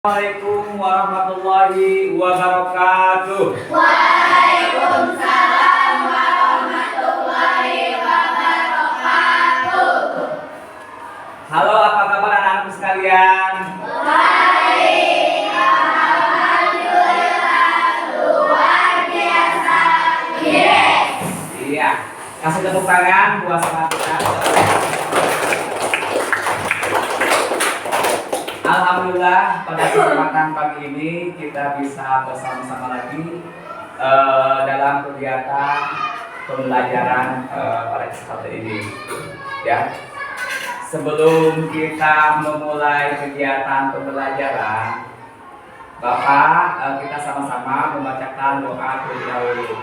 Assalamualaikum warahmatullahi wabarakatuh. Waalaikumsalam warahmatullahi wabarakatuh. Halo, apa kabar anak-anakku sekalian? Baik, alhamdulillah, luar biasa. Yes. Iya, kasih tepuk tangan buat semangat kita. Alhamdulillah, pada kesempatan pagi ini kita bisa bersama-sama lagi dalam kegiatan pembelajaran pada kesempatan ini. Ya, sebelum kita memulai kegiatan pembelajaran, Bapak, kita sama-sama membacakan doa terlebih dahulu.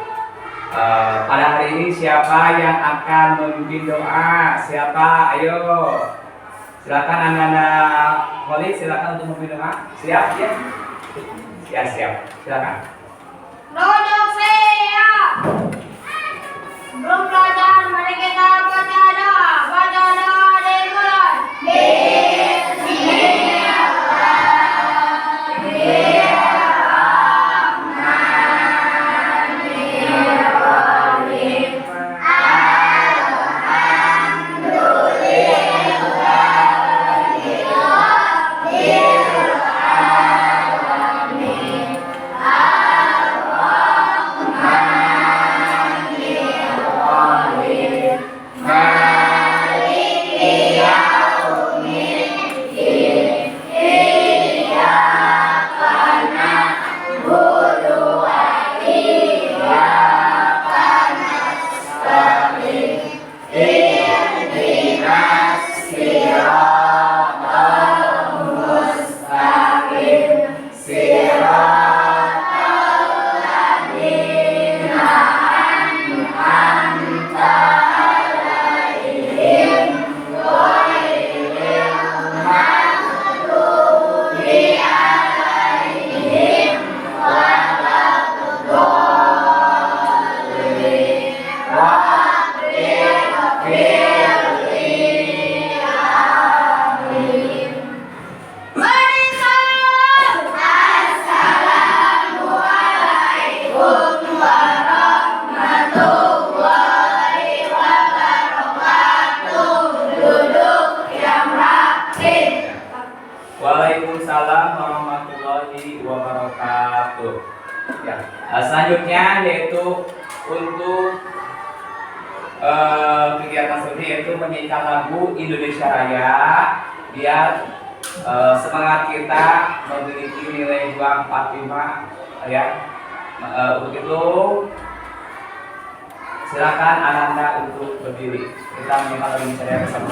Pada hari ini siapa yang akan memimpin doa? Siapa? Ayo. Silakan anak-anak Holly, silakan untuk memimpin doa. Siap ya? Siap. Silakan. Duduk siap. Sebelum belajar, mari kita baca doa. Baca doa dimulai. Waalaikumsalam warahmatullahi wabarakatuh. Ya, selanjutnya yaitu untuk kegiatan selanjutnya yaitu menyanyikan lagu Indonesia Raya biar semangat kita memiliki nilai 245 ya. Untuk itu silakan anak-anak untuk berdiri. Kita menyanyikan lagu Indonesia Raya bersama.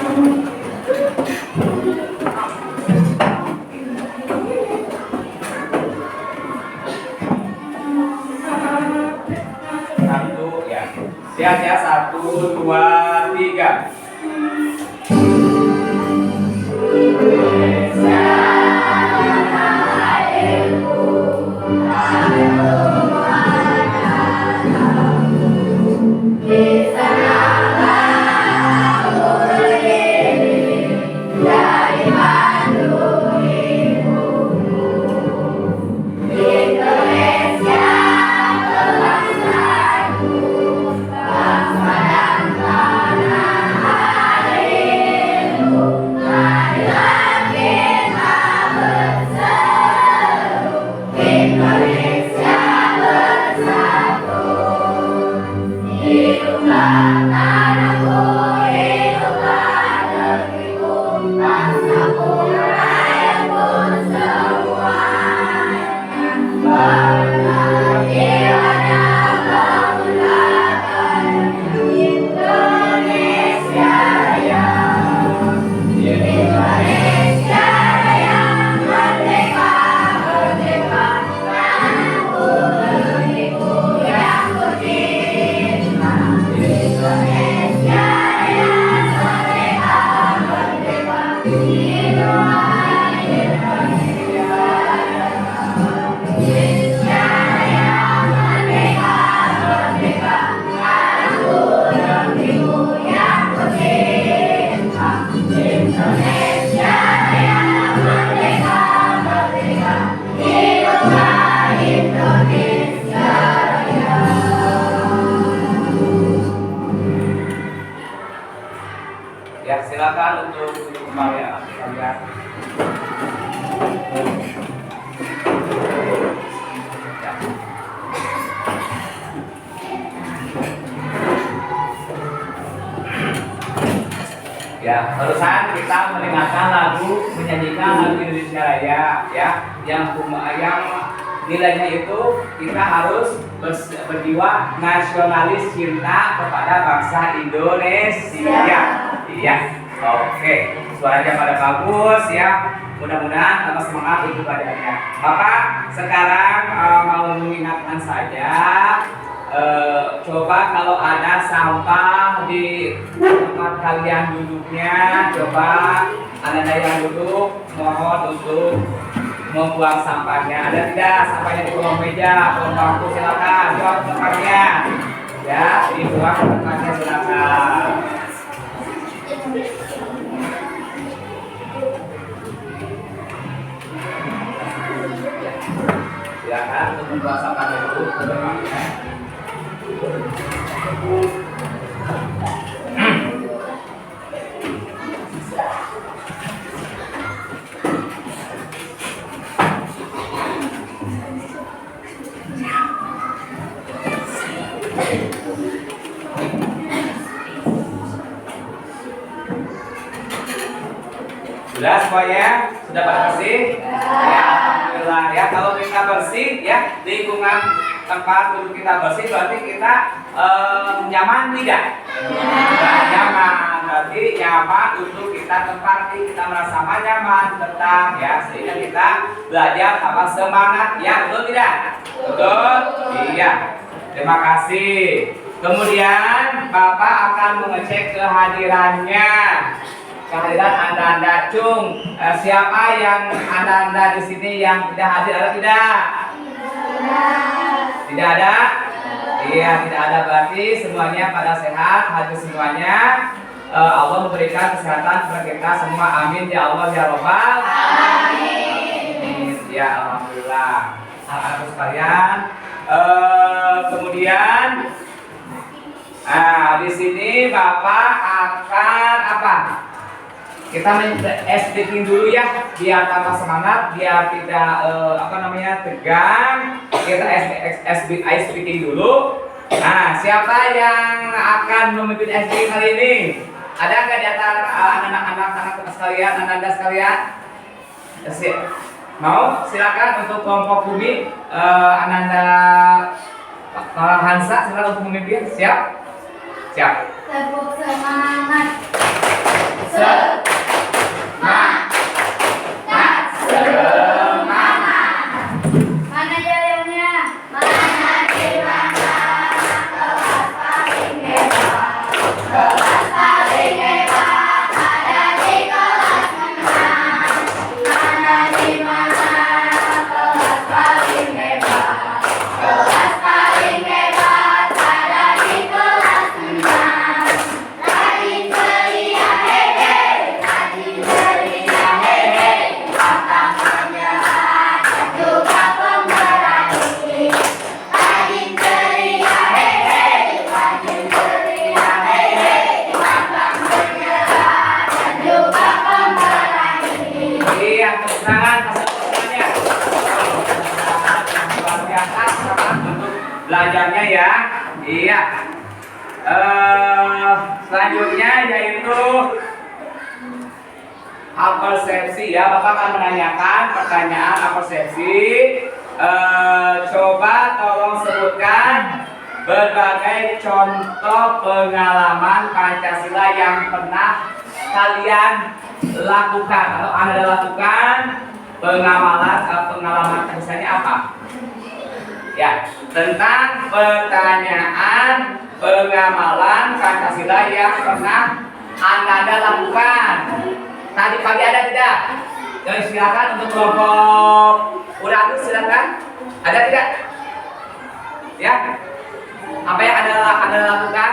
Siap ya, 1, 2, 3. Ya, barusan kita mendengarkan lagu, menyanyikan lagu Indonesia Raya, ya, yang nilainya itu kita harus berjiwa nasionalis, cinta kepada bangsa Indonesia. Iya, oke, suaranya pada bagus ya. Mudah-mudahan tambah semangat untuk belajarnya. Bapak sekarang mau mengingatkan saja. Coba kalau ada sampah di tempat kalian duduknya, coba Anda yang duduk mohon untuk membuang sampahnya. Ada tidak sampahnya di kolong meja, kolong bangku, silakan buang tempatnya. Ya, dibuang tempatnya silakan. Silakan untuk membuang sampahnya dulu ke tempatnya. Sudah semuanya? Sudah pada bersih? Ya, alhamdulillah ya. Kalau kita bersih ya, lingkungan tempat duduk kita bersih, berarti kita nyaman tidak? Nyaman. Berarti nyaman untuk kita tempati, kita merasa nyaman, betah ya, sehingga kita belajar tambah semangat ya, betul tidak? Betul? Iya. Terima kasih. Kemudian Bapak akan mengecek kehadirannya. Kehadiran Anda, Cung. Siapa yang Anda di sini yang tidak hadir, ada tidak? Tidak ada? Iya, tidak ada, berarti semuanya pada sehat, hadir semuanya. Allah memberikan kesehatan kepada kita semua. Amin ya Allah ya Rabbal alamin. Ya alhamdulillah. Anak-anak sekalian, kemudian di sini Bapak akan apa? Kita speaking dulu ya, biar tambah semangat, biar tidak tegang. Kita speaking dulu. Nah, siapa yang akan memimpin speaking kali ini? Ada nggak di antara anak-anak sekalian, anak-anak sekalian? Mau? Silakan untuk kelompok Bumi, Ananda Hansa, silakan untuk memimpin. Siap? Siap. Tepuk semangat. Mana jalannya? Mana di mana? Kelas paling hebat. Kelas paling hebat ada di kelas menengah. Mana di mana? Kelas paling hebat. Kelas paling hebat ada di kelas menengah. Rajin ceria hehe, rajin ceria hehe, pantang menyerah dan juga pemberani. Rajin ceria hehe, rajin ceria hehe, pantang menyerah dan juga pemberani. Iya, tepuk tangan, kasih tepuk tangannya. Luar biasa, semangat untuk belajarnya ya. Iya. Selanjutnya yaitu persepsi ya. Bapak akan menanyakan pertanyaan persepsi. Coba tolong sebutkan berbagai contoh pengalaman Pancasila yang pernah kalian lakukan atau Anda lakukan. Pengalaman Pancasilanya apa? Ya, tentang pertanyaan pengamalan Pancasila yang pernah Anda lakukan. Tadi pagi ada tidak? Jadi silakan untuk kelompok Uranus, silakan. Ada tidak? Ya. Apa yang Anda lakukan?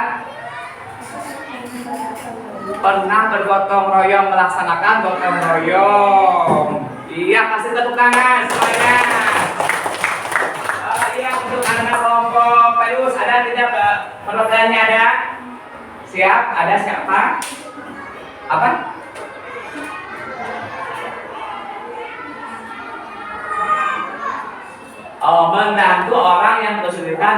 Pernah bergotong royong, melaksanakan gotong royong. Iya, kasih tepuk tangan semuanya. Iya, untuk anak kelompok Payus ada tidak? Perwakilannya ada? Siap? Ada siapa? Apa? membantu orang yang kesulitan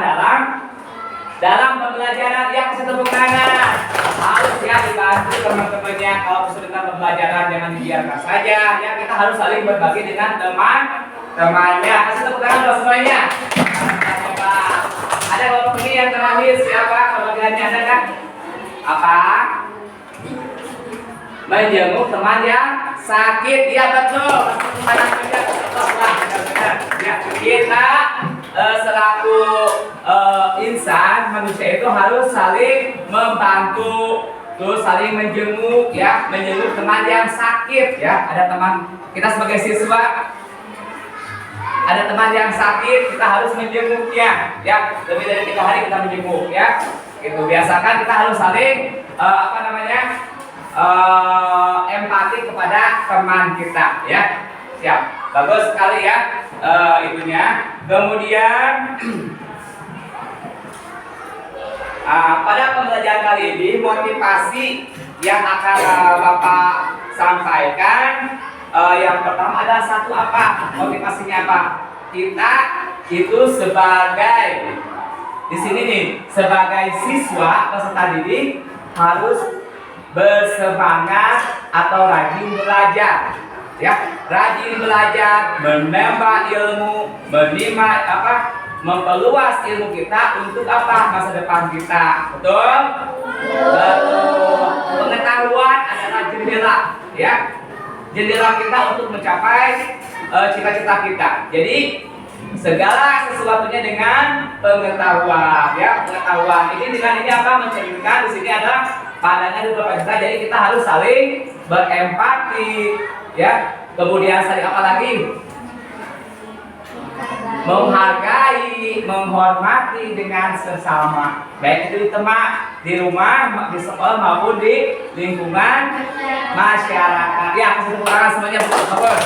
dalam pembelajaran. Ya, kasih tepuk tangan. Harus ya dibantu teman-temannya. Kalau kesulitan pembelajaran jangan dibiarkan saja. Ya, kita harus saling berbagi dengan teman-temannya. Kasih tepuk tangan buat semuanya. Coba. Ada kelompok ini yang terakhir siapa? Kebagiannya ada kan? Apa? Menjenguk teman yang sakit. Ya betul. Ya, kita selaku insan manusia itu harus saling membantu, terus saling menjenguk ya, menjenguk teman yang sakit ya. Ada teman kita sebagai siswa, ada teman yang sakit, kita harus menjenguknya ya. Lebih dari 3 hari kita menjenguk ya. Itu biasakan kita harus saling empati kepada teman kita ya. Siap, bagus sekali ya itunya. Kemudian pada pembelajaran kali ini motivasi yang akan Bapak sampaikan yang pertama ada satu apa? Motivasinya apa? Kita itu sebagai di sini nih sebagai siswa peserta didik harus bersemangat atau rajin belajar. Ya, rajin belajar, menambah ilmu, memperluas ilmu kita untuk apa? Masa depan kita. Betul? Betul. Pengetahuan adalah jendela, ya. Jendela kita untuk mencapai cita-cita kita. Jadi segala sesuatunya dengan pengetahuan, ya. Pengetahuan ini dengan ini apa? Mencerminkan di sini ada pandangan beberapa kita. Jadi kita harus saling berempati. Ya, kemudian saling apa lagi? Menghargai, menghormati dengan sesama, baik itu di tempat, di rumah, di sekolah maupun di lingkungan masyarakat. Ya, kasih tepuk tangan semuanya, bagus.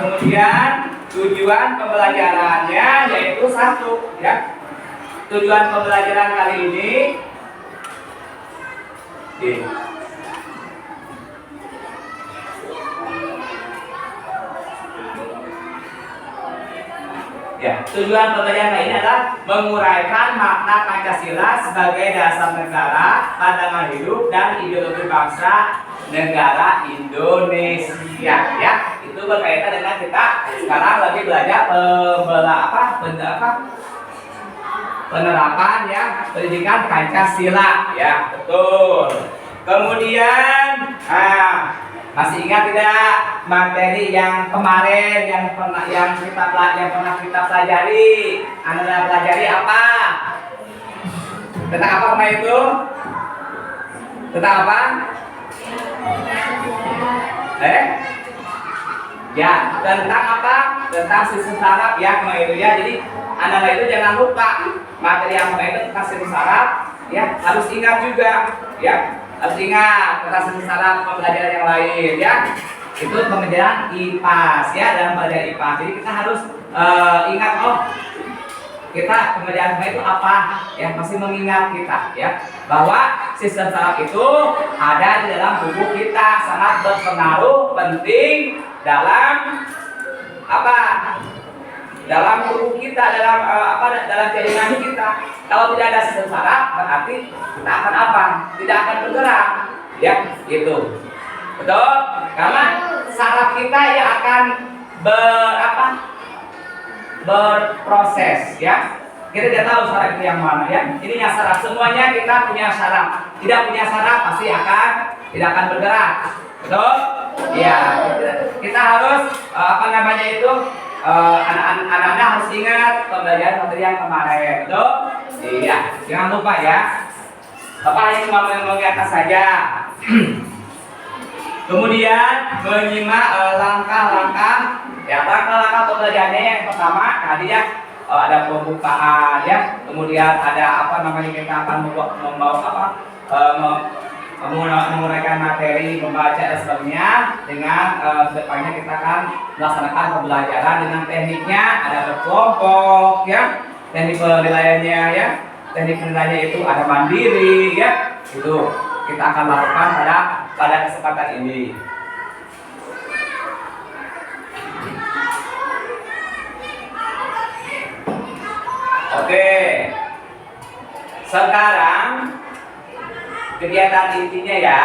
Kemudian tujuan pembelajarannya yaitu satu, ya. Tujuan pembelajaran kali ini. Ya, tujuan pembelajaran ini adalah menguraikan makna Pancasila sebagai dasar negara, pandangan hidup dan ideologi bangsa negara Indonesia. Ya, itu berkaitan dengan kita sekarang lagi belajar penerapan ya pendidikan Pancasila. Ya, betul. Kemudian, masih ingat tidak materi yang kemarin yang pernah kita pelajari? Anda pelajari apa? Tentang apa kemarin itu? Tentang apa? Ya, tentang apa? Tentang susun saraf ya kemarin itu ya. Jadi Anda itu jangan lupa materi yang kemarin itu tentang susun saraf ya, harus ingat juga ya. Harus ingat tentang susun saraf pembelajaran yang lain ya. Itu pembelajaran IPAS ya, dalam pembelajaran IPAS. Jadi kita harus ingat kita pembelajaran itu apa ya, masih mengingat kita ya bahwa sistem saraf itu ada di dalam tubuh kita, sangat berpengaruh penting dalam apa? Dalam tubuh kita, dalam dalam jaringan kita. Kalau tidak ada sistem saraf berarti kita akan apa? Tidak akan bergerak ya, gitu. Betul? Karena saraf kita yang akan berproses ya. Kita tidak tahu saraf itu yang mana ya. Ininya saraf, semuanya kita punya saraf. Tidak punya saraf pasti tidak akan bergerak. Betul? Ya. Kita harus anak-anak harus ingat pembelajaran materi yang kemarin. Betul? Iya. Jangan lupa ya. Bapak hanya cuma mengingatkan saja. Kemudian menyimak langkah-langkah pembelajarannya. Yang pertama tadi ya ada pembukaan ya, kemudian ada kita akan menguraikan materi, membaca dan sebagainya. Dengan depannya kita akan melaksanakan pembelajaran dengan tekniknya, ada berkelompok ya, teknik penilaiannya ya. Teknik penilaiannya itu ada mandiri ya, itu kita akan lakukan pada kesempatan ini. Oke. Sekarang kegiatan intinya ya,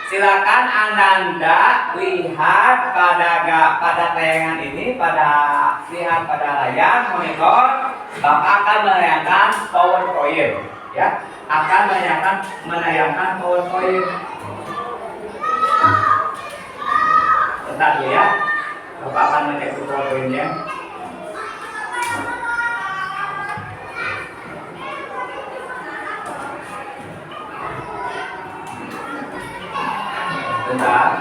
silakan Ananda lihat pada tayangan ini, lihat pada layar monitor. Bapak akan menayangkan PowerPoint, ya, akan menayangkan PowerPoint. Bentar dulu ya, Bapak akan mengecek PowerPoint-nya. Bentar.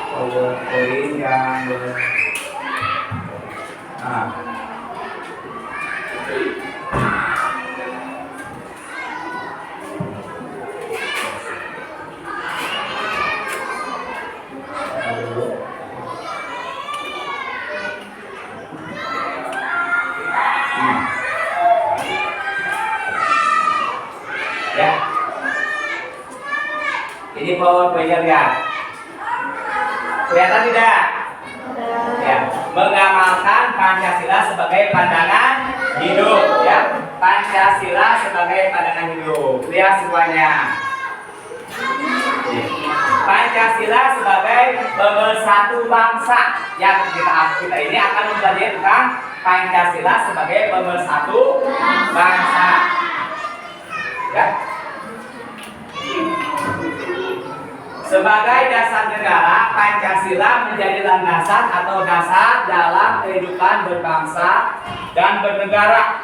PowerPoint yang nah. Ya. Ini PowerPoint-nya lihat. Kelihatan tidak? Ya, mengamalkan Pancasila sebagai pandangan hidup, ya. Pancasila sebagai pandangan hidup. Lihat semuanya. Pancasila sebagai pemersatu bangsa. Yang kita ini akan mempelajari tentang Pancasila sebagai pemersatu bangsa. Ya. Sebagai dasar negara, Pancasila menjadi landasan atau dasar dalam kehidupan berbangsa dan bernegara.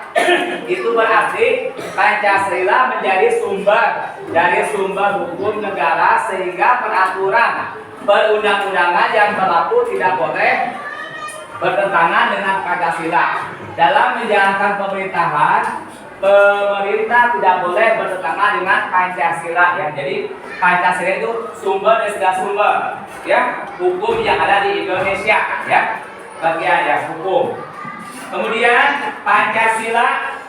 Itu berarti Pancasila menjadi sumber dari sumber hukum negara, sehingga peraturan perundang-undangan yang berlaku tidak boleh bertentangan dengan Pancasila. Dalam menjalankan pemerintahan, pemerintah tidak boleh bertentangan dengan Pancasila, ya. Jadi Pancasila itu sumber dari segala sumber, ya, hukum yang ada di Indonesia, ya, bagian ya hukum. Kemudian Pancasila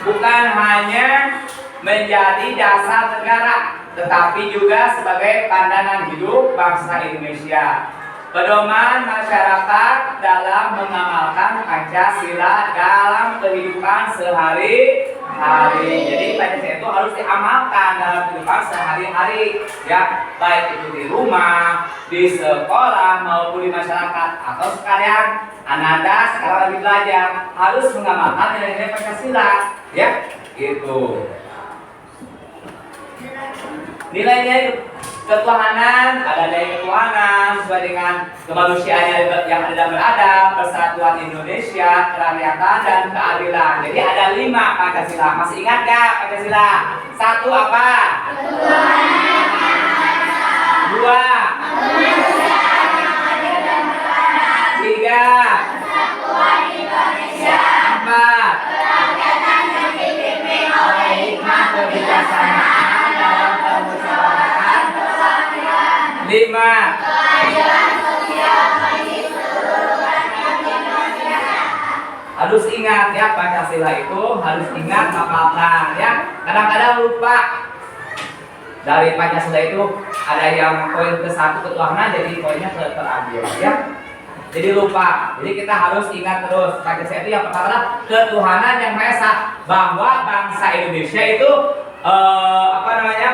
bukan hanya menjadi dasar negara, tetapi juga sebagai pandangan hidup bangsa Indonesia, pedoman masyarakat dalam mengamalkan Pancasila dalam kehidupan sehari-hari. Jadi Pancasila itu harus diamalkan dalam kehidupan sehari-hari, ya, baik itu di rumah, di sekolah maupun di masyarakat. Atau sekalian Ananda sekarang lagi belajar harus mengamalkan nilai-nilai Pancasila, ya, gitu. Nilai-nilai ketuhanan, ada nilai ketuhanan sesuai dengan kemanusiaan yang ada dan beradab, persatuan Indonesia, kerakyatan dan keadilan. Jadi ada 5 Pancasila. Masih ingat gak Pancasila? 1 apa? Ketuhanan. 2 3 persatuan Indonesia. 4 kerakyatan yang dipimpin oleh hikmah kebijaksanaan dalam permusyawaratan. 5 keadilan sosial bagi seluruh rakyat Indonesia. Harus ingat ya, Pancasila itu harus ingat hafalkan ya. Kadang-kadang lupa. Dari Pancasila itu ada yang poin ke-1 ketuhanan, jadi poinnya terambil ya. Jadi lupa. Jadi kita harus ingat terus Pancasila itu yang pertama adalah ketuhanan yang Maha Esa, bahwa bangsa Indonesia itu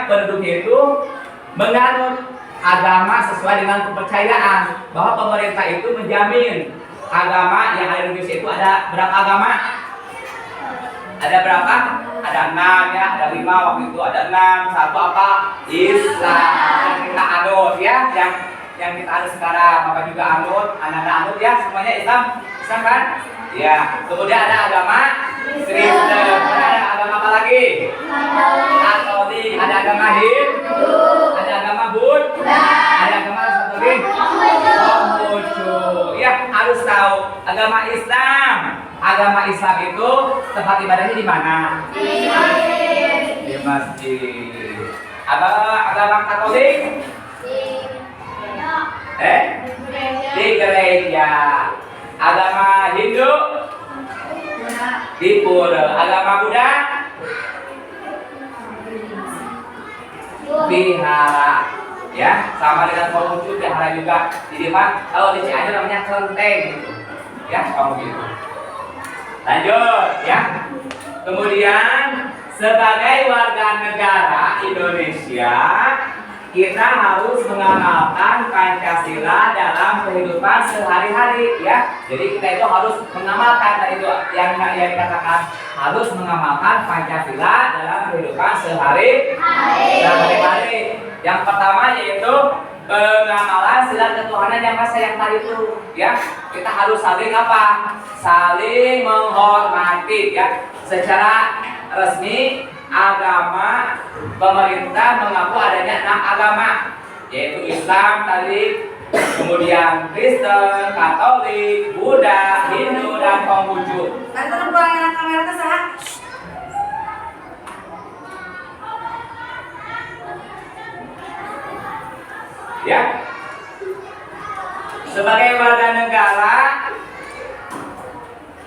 penduduknya itu menganut agama sesuai dengan kepercayaan, bahwa pemerintah itu menjamin agama yang ada di Indonesia itu ada berapa agama? Ada berapa? Ada 6 ya, ada 5 waktu itu, ada 6. 1 apa? Islam. Yang kita anut ya, yang kita anut sekarang. Bapak juga anut, Ananda anut ya, semuanya Islam kan? Ya. Kemudian ada agama Kristen. Ada agama apa lagi? Katolik. Ada agama Hindu. Ada agama Buddha. Ada agama satu lagi? Konghucu. Ya, harus tahu agama Islam. Agama Islam itu tempat ibadahnya di mana? Di masjid. Di masjid. Agama Katolik? Di gereja. Agama Hindu? Di pura. Agama Buddha? Vihara. Ya, sama dengan Konghucu, vihara juga. Jadi Pak, kalau di Cianjur namanya kelenteng gitu. Ya, kamu gitu. Lanjut ya. Kemudian sebagai warga negara Indonesia, kita harus mengamalkan Pancasila dalam kehidupan sehari-hari ya. Jadi kita itu harus mengamalkan tadi itu yang dikatakan harus mengamalkan Pancasila dalam kehidupan sehari-hari. Yang pertama yaitu pengamalan sila ketuhanan yang Esa yang tadi itu ya. Kita harus saling apa? Saling menghormati ya. Secara resmi agama pemerintah mengaku adanya 6 agama, yaitu Islam tadi, kemudian Kristen, Katolik, Buddha, Hindu, dan Konghucu. Tadi terbang kamera ke sana. Ya, sebagai warga negara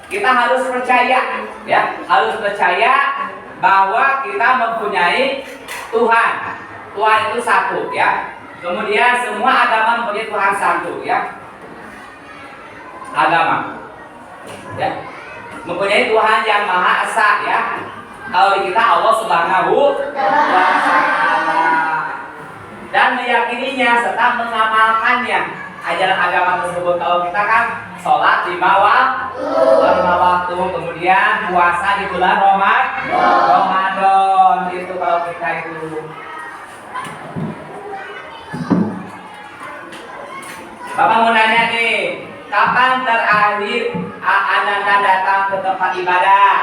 kita harus percaya, ya, harus percaya bahwa kita mempunyai Tuhan. Tuhan itu satu, ya. Kemudian semua agama mempunyai Tuhan satu, ya. Agama, ya, mempunyai Tuhan yang Maha Esa, ya. Kalau di kita Allah Subhanahu wa Ta'ala, dan meyakininya serta mengamalkannya ajaran agama tersebut. Kalau kita kan sholat di bawah waktu, kemudian puasa di bulan Ramadan itu kalau kita itu. Bapak mau nanya nih, kapan terakhir Ananda datang ke tempat ibadah?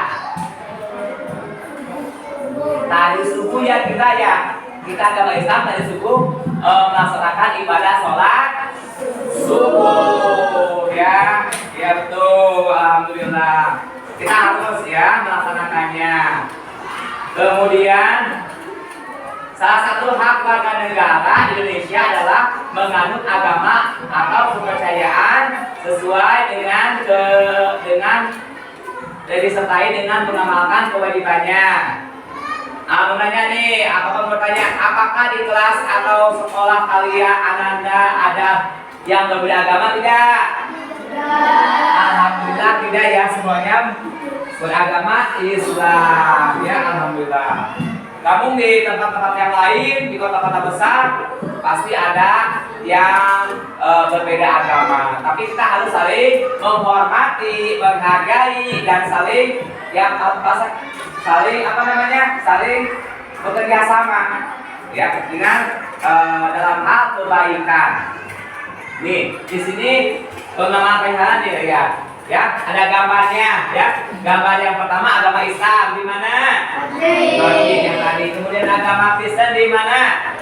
Tadi subuh ya kita ya. Kita agama Islam tadi subuh melaksanakan ibadah sholat subuh ya. Ya betul, alhamdulillah. Kita harus ya melaksanakannya. Kemudian salah satu hak warga negara Indonesia adalah menganut agama atau kepercayaan sesuai dengan disertai dengan mengamalkan kewajibannya. Menanya nih, apakah bertanya, apakah di kelas atau sekolah kalian Ananda ada yang berbeda agama tidak? Alhamdulillah tidak ya, semuanya beragama Islam ya, alhamdulillah. Namun di tempat-tempat yang lain, di kota-kota besar pasti ada yang berbeda agama. Tapi kita harus saling menghormati, menghargai, dan saling saling bekerja sama ya dengan dalam hal kebaikan. Nih di sini pengamalan nih ya. Ya, ada gambarnya ya. Gambar yang pertama agama Islam di mana? Yang tadi. Kemudian agama Kristen di mana?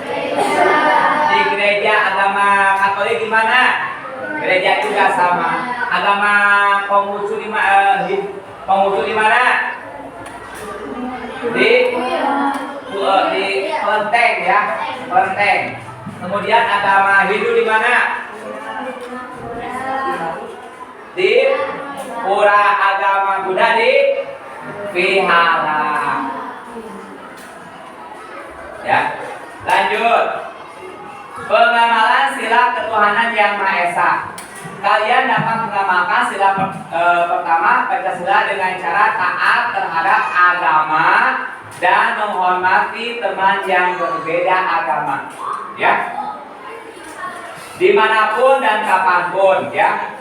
Di gereja. Agama Katolik di mana? Gereja juga sama. Agama Konghucu di mana? Di Kelenteng ya, Kelenteng. Kemudian agama Hindu di mana? Di pura. Agama Buddha di vihara. Ya, lanjut. Pengamalan sila ketuhanan yang Maha Esa. Kalian dapat mengamalkan sila pertama Pancasila dengan cara taat terhadap agama dan menghormati teman yang berbeda agama. Ya, dimanapun dan kapanpun ya.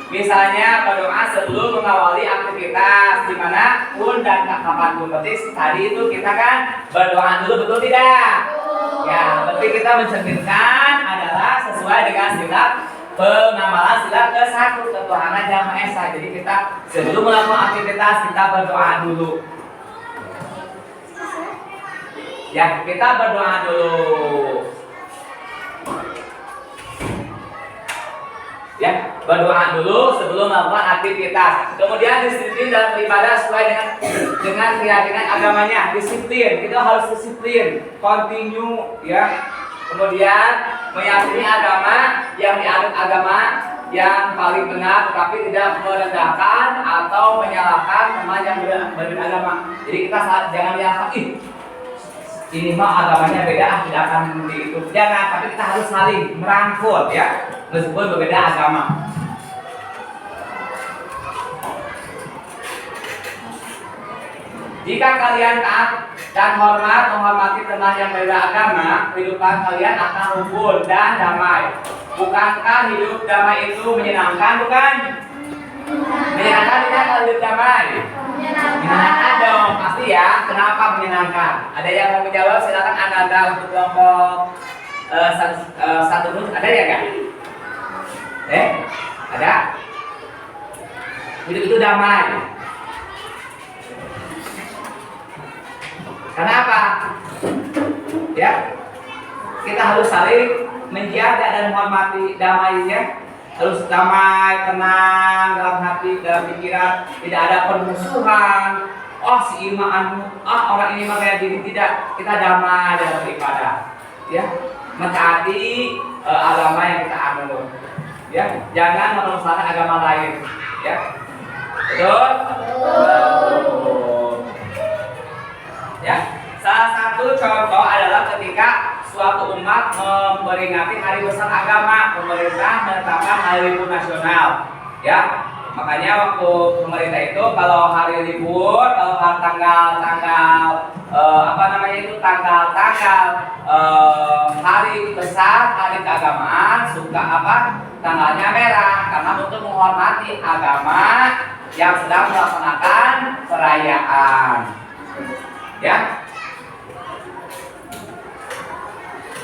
Misalnya berdoa sebelum mengawali aktivitas dimanapun dan kapanpun. Berarti tadi itu kita kan berdoa dulu, betul tidak? Ya, berarti kita mencerminkan adalah sesuai dengan sila pengamalan sila ke-1 ketuhanan yang Maha Esa. Jadi kita sebelum melakukan aktivitas kita berdoa dulu. Ya, kita berdoa dulu. Ya, berdoa dulu sebelum melakukan aktivitas. Kemudian disiplin dalam beribadah sesuai dengan keyakinan agamanya. Disiplin, kita harus disiplin, continue ya. Kemudian meyakini agama yang dianut agama yang paling benar, tetapi tidak merendahkan atau menyalahkan teman yang berbeda agama. Jadi kita jangan lihat ini mah agamanya beda, tidak akan itu. Jangan, tapi kita harus saling merangkul ya, meskipun berbeda agama. Jika kalian taat dan menghormati teman yang berbeda agama, kehidupan kalian akan rukun dan damai. Bukankah hidup damai itu menyenangkan, bukan? Menyenangkan tidak kalau hidup damai? Menyenangkan dong, pasti ya. Kenapa menyenangkan? Ada yang mau menjawab? Silakan Anda untuk kelompok satu dulu. Ada ya nggak? Ada? Hidup itu damai. Kenapa? Ya, kita harus saling menjaga dan menghormati damainya. Harus damai, tenang dalam hati, dalam pikiran, tidak ada permusuhan. Oh si iman, orang ini mah kayak gini, tidak. Kita damai dalam beribadah. Ya, mentaati agama yang kita anut. Ya, jangan merusak agama lain. Ya, betul? Betul. Ya, salah satu contoh adalah ketika suatu umat memperingati hari besar agama, pemerintah menetapkan hari libur nasional. Ya, makanya waktu pemerintah itu kalau hari libur, kalau tanggal hari besar, hari keagamaan, suka tanggalnya merah karena untuk menghormati agama yang sedang melaksanakan perayaan. Ya.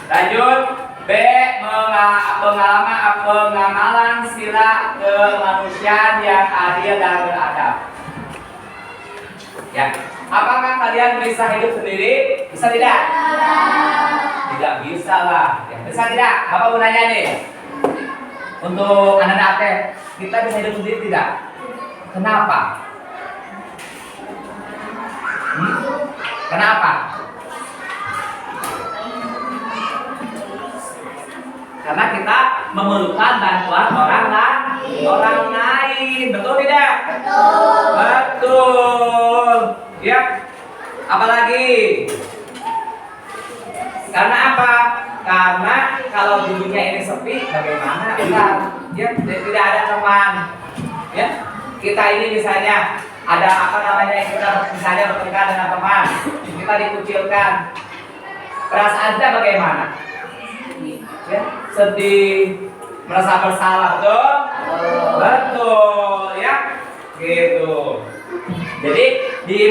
Lanjut, B. Pengamalan sila kemanusiaan yang adil dan beradab. Ya, apakah kalian bisa hidup sendiri? Bisa tidak? Tidak bisa lah. Ya, bisa tidak? Bapak mau nanya nih. Untuk anak-anak kita bisa hidup sendiri tidak? Kenapa? Kenapa? Karena kita memerlukan bantuan orang lain, betul tidak? Betul. Ya. Apalagi? Karena apa? Karena kalau dunia ini sepi, bagaimana? Ya, tidak ada teman. Ya, kita ini misalnya ada kita misalnya bertengkar dengan teman, kita dikucilkan, perasaan kita bagaimana? Ya, sedih, merasa bersalah, betul? Betul, ya, gitu. Jadi di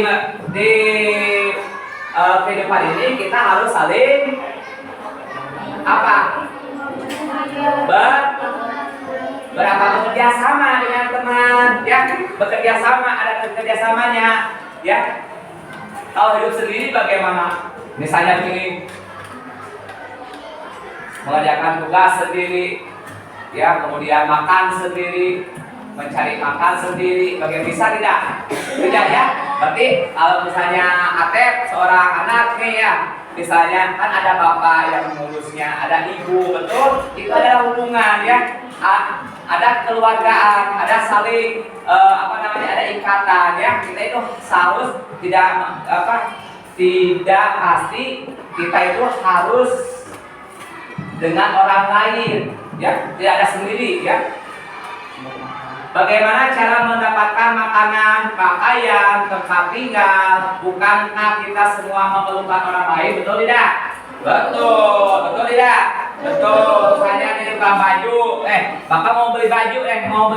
kehidupan ini kita harus saling bekerja sama dengan teman, ya, bekerja sama, ada kerjasamanya, ya. Kalau hidup sendiri bagaimana? Misalnya begini, mengerjakan tugas sendiri, ya, kemudian makan sendiri, mencari makan sendiri, bagaimana? Bisa tidak? Tidak ya? Berarti kalau misalnya Atep seorang anak nih ya, misalnya kan ada bapak yang mengurusnya, ada ibu, betul? Itu adalah hubungan ya, ada keluargaan, ada saling ada ikatan ya. Kita itu harus tidak pasti kita itu harus dengan orang lain ya, tidak ada sendiri ya. Bagaimana cara mendapatkan makanan, pakaian, tempat tinggal? Bukankah kita semua memerlukan orang lain, betul tidak? Betul, betul tidak? Betul. Misalnya di tukang baju, bapak mau beli baju, mau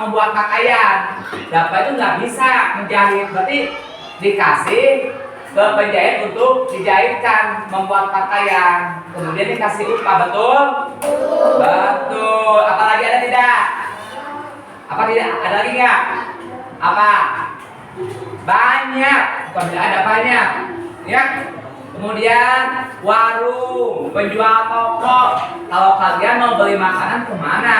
buat pakaian, bapak itu nggak bisa menjahit, berarti dikasih ke penjahit untuk dijahitkan, membuat pakaian, kemudian dikasih upah, betul? Betul. Apalagi ada tidak? Apa tidak? Ada lagi nggak? Apa? Banyak. Bukan tidak ada, banyak. Ya. Kemudian warung, penjual toko. Kalau kalian mau beli makanan kemana?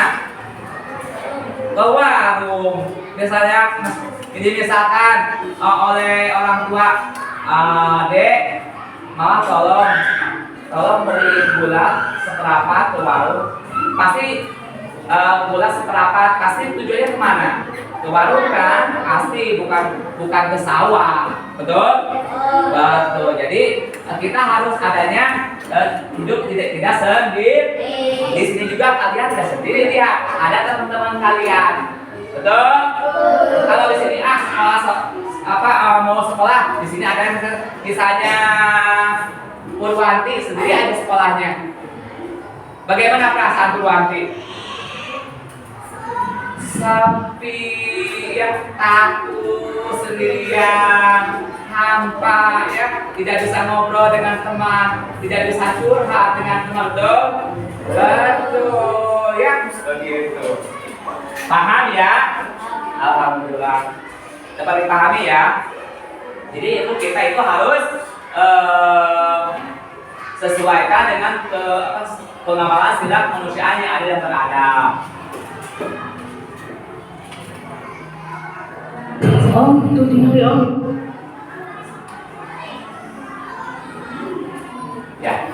Ke warung. Misalnya, ini misalkan oleh orang tua, Dek, malah tolong beli gula seperempat ke warung. Pasti gula seperempat, pasti tujuannya kemana? Ke warung kan? Pasti bukan ke sawah, betul? Betul. Jadi kita harus adanya hidup tidak sendiri. Di sini juga kalian tidak sendiri ya, ada teman-teman kalian, betul? Kalau di sini mau sekolah, di sini ada misalnya Purwanti sendiri aja sekolahnya. Bagaimana perasaan Purwanti? Sepi, ya, takut, sendirian, hampa, ya, tidak bisa ngobrol dengan teman, tidak bisa curhat dengan teman, betul, ya, begitu. Paham ya? Alhamdulillah. Dapat dipahami ya. Jadi itu kita itu harus sesuaikan dengan pengamalan sila kemanusiaan yang ada dan beradab. Om, itu tinggal ya Om. Ya.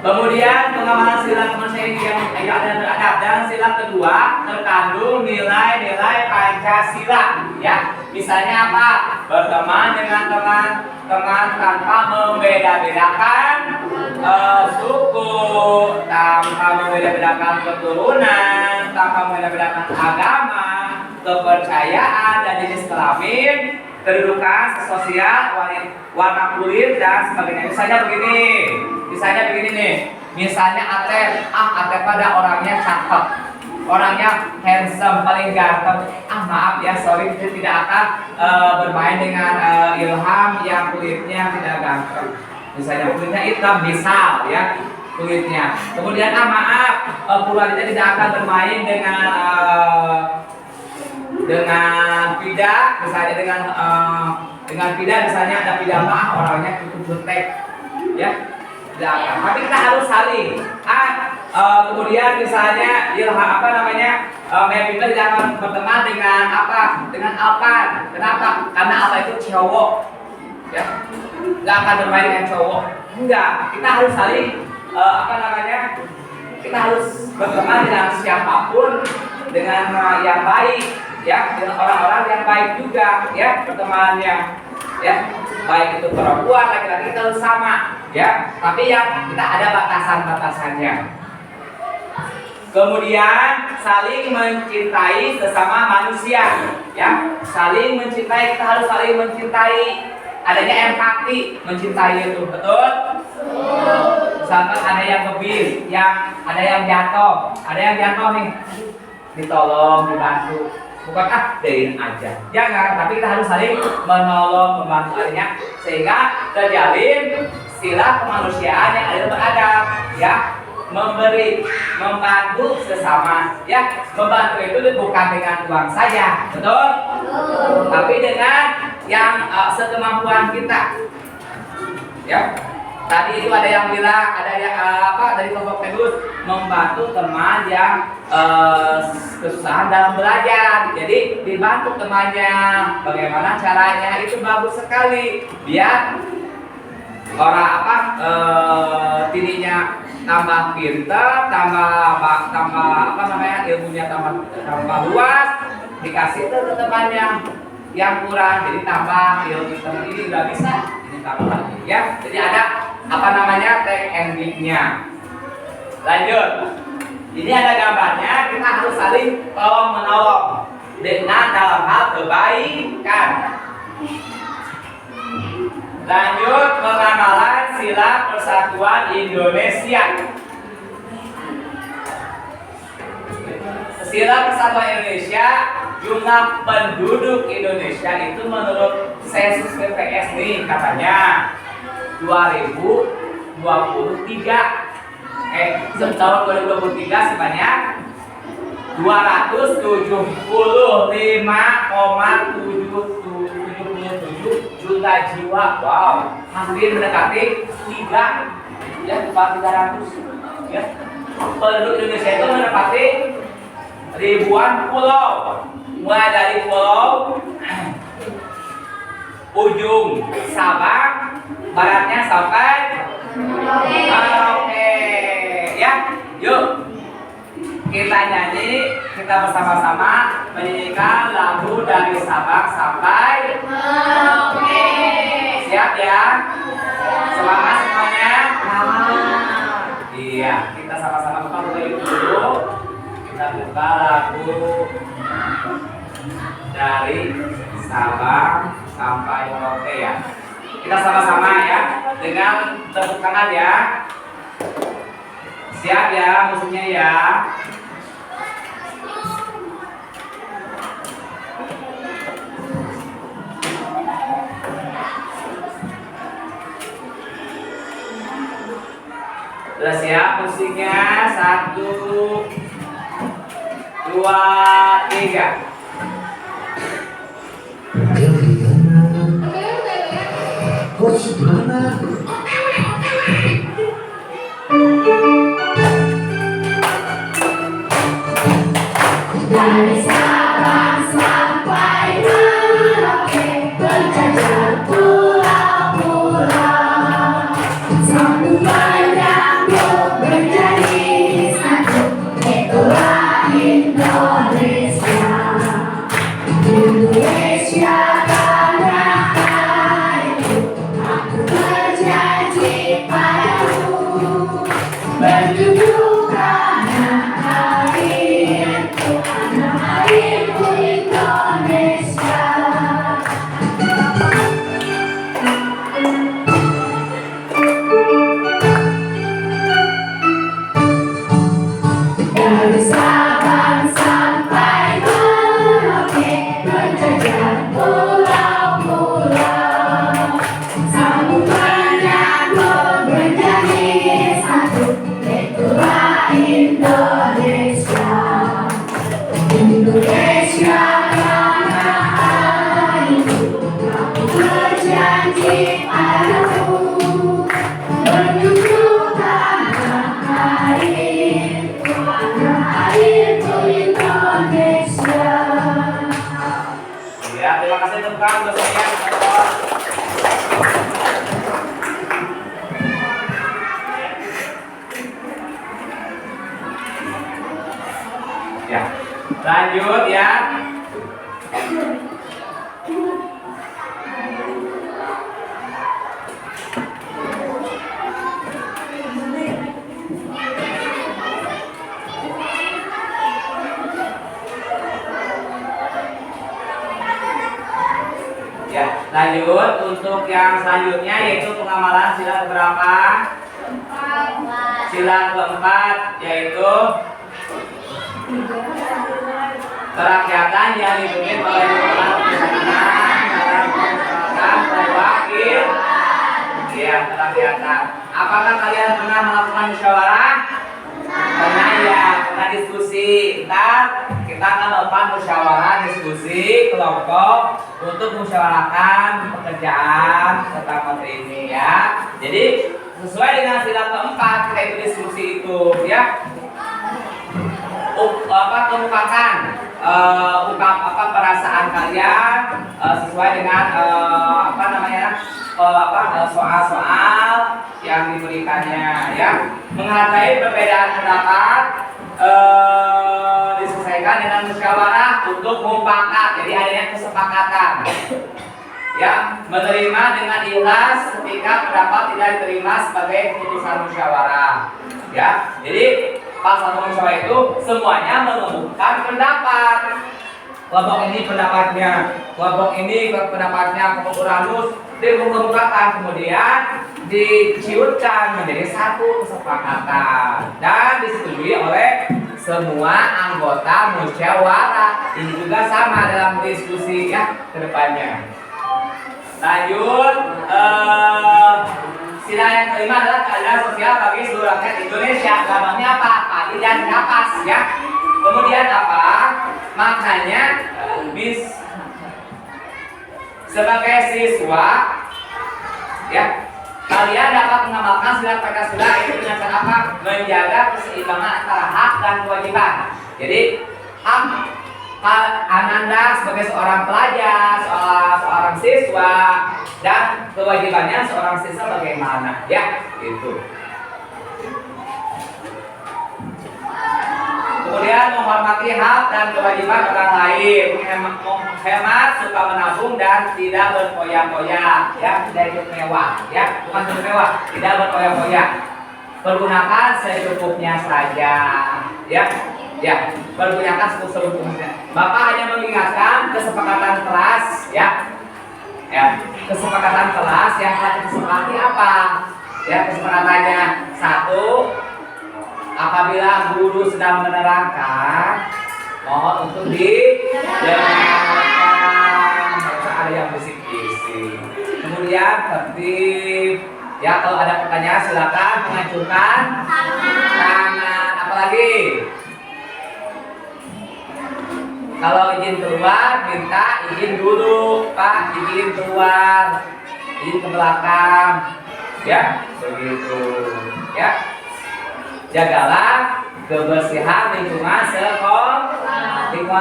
Kemudian pengamalan sila kemanusiaan yang ada dan beradab, dan sila kedua terkandung nilai-nilai Pancasila. Ya, misalnya apa? Berteman dengan teman-teman tanpa membeda-bedakan suku, tanpa membeda-bedakan keturunan, tanpa membeda-bedakan agama, kepercayaan dan jenis kelamin, kedudukan sosial, warna kulit dan sebagainya. Misalnya begini nih. Misalnya Atep pada orangnya cakep, orangnya handsome, paling ganteng. Maaf ya, sorry, saya tidak akan bermain dengan Ilham yang kulitnya tidak ganteng. Misalnya kulitnya hitam, misal ya kulitnya. Kemudian maaf, Purwanita tidak akan bermain dengan Pida, misalnya dengan Pida, misalnya ada Pida orangnya cukup jutek, ya. Tidak akan. Tapi kita harus saling. Kemudian misalnya Mevita tidak akan berteman dengan Alpan. Kenapa? Karena Alpan itu cowok, ya. Tidak akan bermain dengan cowok. Enggak. Kita harus saling kita harus berteman dengan siapapun, dengan yang baik, ya, dengan orang-orang yang baik juga, ya, bertemannya, ya, baik itu perempuan, laki-laki, kita harus sama, ya, tapi yang kita ada batasan-batasannya. Kemudian saling mencintai sesama manusia, ya, saling mencintai, kita harus saling mencintai, adanya empati, mencintai itu, betul? Misalkan ada yang ngebis, ada yang jatuh nih, ditolong, dibantu, bukan dein aja, jangan, tapi kita harus saling menolong, membantu adanya, sehingga terjalin sila kemanusiaan yang ada beradab, ya, memberi, membantu sesama, ya, membantu itu bukan dengan uang saja, betul? Tapi dengan yang sekemampuan kita, ya. Tadi itu ada yang bilang, ada yang dari kelompok Pedus, membantu teman yang kesusahan dalam belajar. Jadi dibantu temannya, bagaimana caranya, itu bagus sekali. Biar orang dirinya tambah pintar, ilmunya tambah luas, dikasih ke temannya yang kurang, jadi tambah ilmu ini udah bisa, ini tambah lagi, ya. Jadi ada tekniknya. Lanjut. Ini ada gambarnya, kita harus saling tolong menolong dengan dalam hal kebaikan. Lanjut, pengamalan sila persatuan Indonesia. Sila persatuan Indonesia, jumlah penduduk Indonesia itu menurut sensus BPS nih katanya 2023 tahun 2023 sebanyak 275,77 juta jiwa. Wow, hampir mendekati 3, ya, 300, ya. Penduduk Indonesia itu menempati ribuan pulau, mulai dari pulau ujung Sabang, baratnya sampai Merauke, ya. Yuk kita nyanyi, kita bersama-sama menyanyikan lagu dari Sabang sampai Merauke. Siap ya? Semangat semuanya. Iya, kita sama-sama buka dulu. Kita buka lagu dari Sabang sampai Merauke ya. Kita sama-sama ya dengan tepuk tangan ya. Siap ya musuhnya ya. Sudah siap musiknya? 1, 2, 3. Dari Sabang sampai Merauke, berjajar pulau-pulau, sambung menyambut menjadi satu, itulah Indonesia. Indonesia tanah airku, aku berjanji padamu, menjunjung tanah airku, tanah airku Indonesia. Dari Sabang sampai Merauke, berjajar pulau-pulau, sambung menyambut menjadi satu, itulah Indonesia. Indonesia tanah airku, aku berjanji padamu, menjunjung tanah airku, tanah airku Indonesia. Ya, terima kasih teman-teman untuk saya. Ya, lanjut ya. Ya, lanjut untuk yang selanjutnya yaitu pengamalan sila keberapa? Sila keempat yaitu kerakyatan yang dipimpin oleh kepala pemerintahan oleh wakil. Ya, kerakyatan. Apakah kalian pernah melakukan musyawarah? Pernah ya, pernah diskusi. Ntar kita akan melakukan musyawarah diskusi kelompok untuk musyawarahkan pekerjaan serta materi ini ya. Jadi sesuai dengan sila keempat kita itu diskusi itu ya. Kemukakan perasaan kalian sesuai dengan soal-soal yang diberikannya ya. Menghargai perbedaan pendapat diselesaikan dengan musyawarah untuk mufakat. Jadi adanya kesepakatan. Ya, menerima dengan ikhlas ketika pendapat tidak diterima sebagai keputusan musyawarah. Ya, jadi pas satu musyawarah itu semuanya mengemukakan pendapat. Kelompok ini pendapatnya, kelompok ini pendapatnya, kelompok Uranus dikemukakan, kemudian diciutkan menjadi satu kesepakatan dan disetujui oleh semua anggota musyawarah. Ini juga sama dalam diskusi ya ke depannya. Lanjut, sila yang kelima adalah keadilan sosial bagi seluruh rakyat Indonesia. Lambangnya apa? Padi dan kapas ya. Kemudian apa? Makanya sebagai siswa ya, kalian dapat mengamalkan sila Pancasila itu dengan cara apa? Menjaga keseimbangan antara hak dan kewajiban. Jadi hak Ananda sebagai seorang pelajar, seorang siswa, dan kewajibannya seorang siswa bagaimana ya itu. Kemudian menghormati hak dan kewajiban orang lain, menghemat, suka menabung dan tidak berfoya-foya, ya, tidak hidup mewah, ya, bukan hidup mewah, tidak berfoya-foya. Pergunakan secukupnya saja, ya, ya, pergunakan secukupnya. Bapak hanya mengingatkan kesepakatan kelas, ya. Ya, kesepakatan kelas yang telah disepakati apa? Ya, kesepakatannya satu, apabila guru sedang menerangkan, mohon untuk didengarkan. Harus ada yang bisik-bisik. Kemudian tertib. Ya, kalau ada pertanyaan silakan mengajukan tangan. Apalagi? Kalau izin keluar, minta izin dulu, Pak, izin keluar, izin ke belakang, ya, begitu, ya. Jagalah kebersihan lingkungan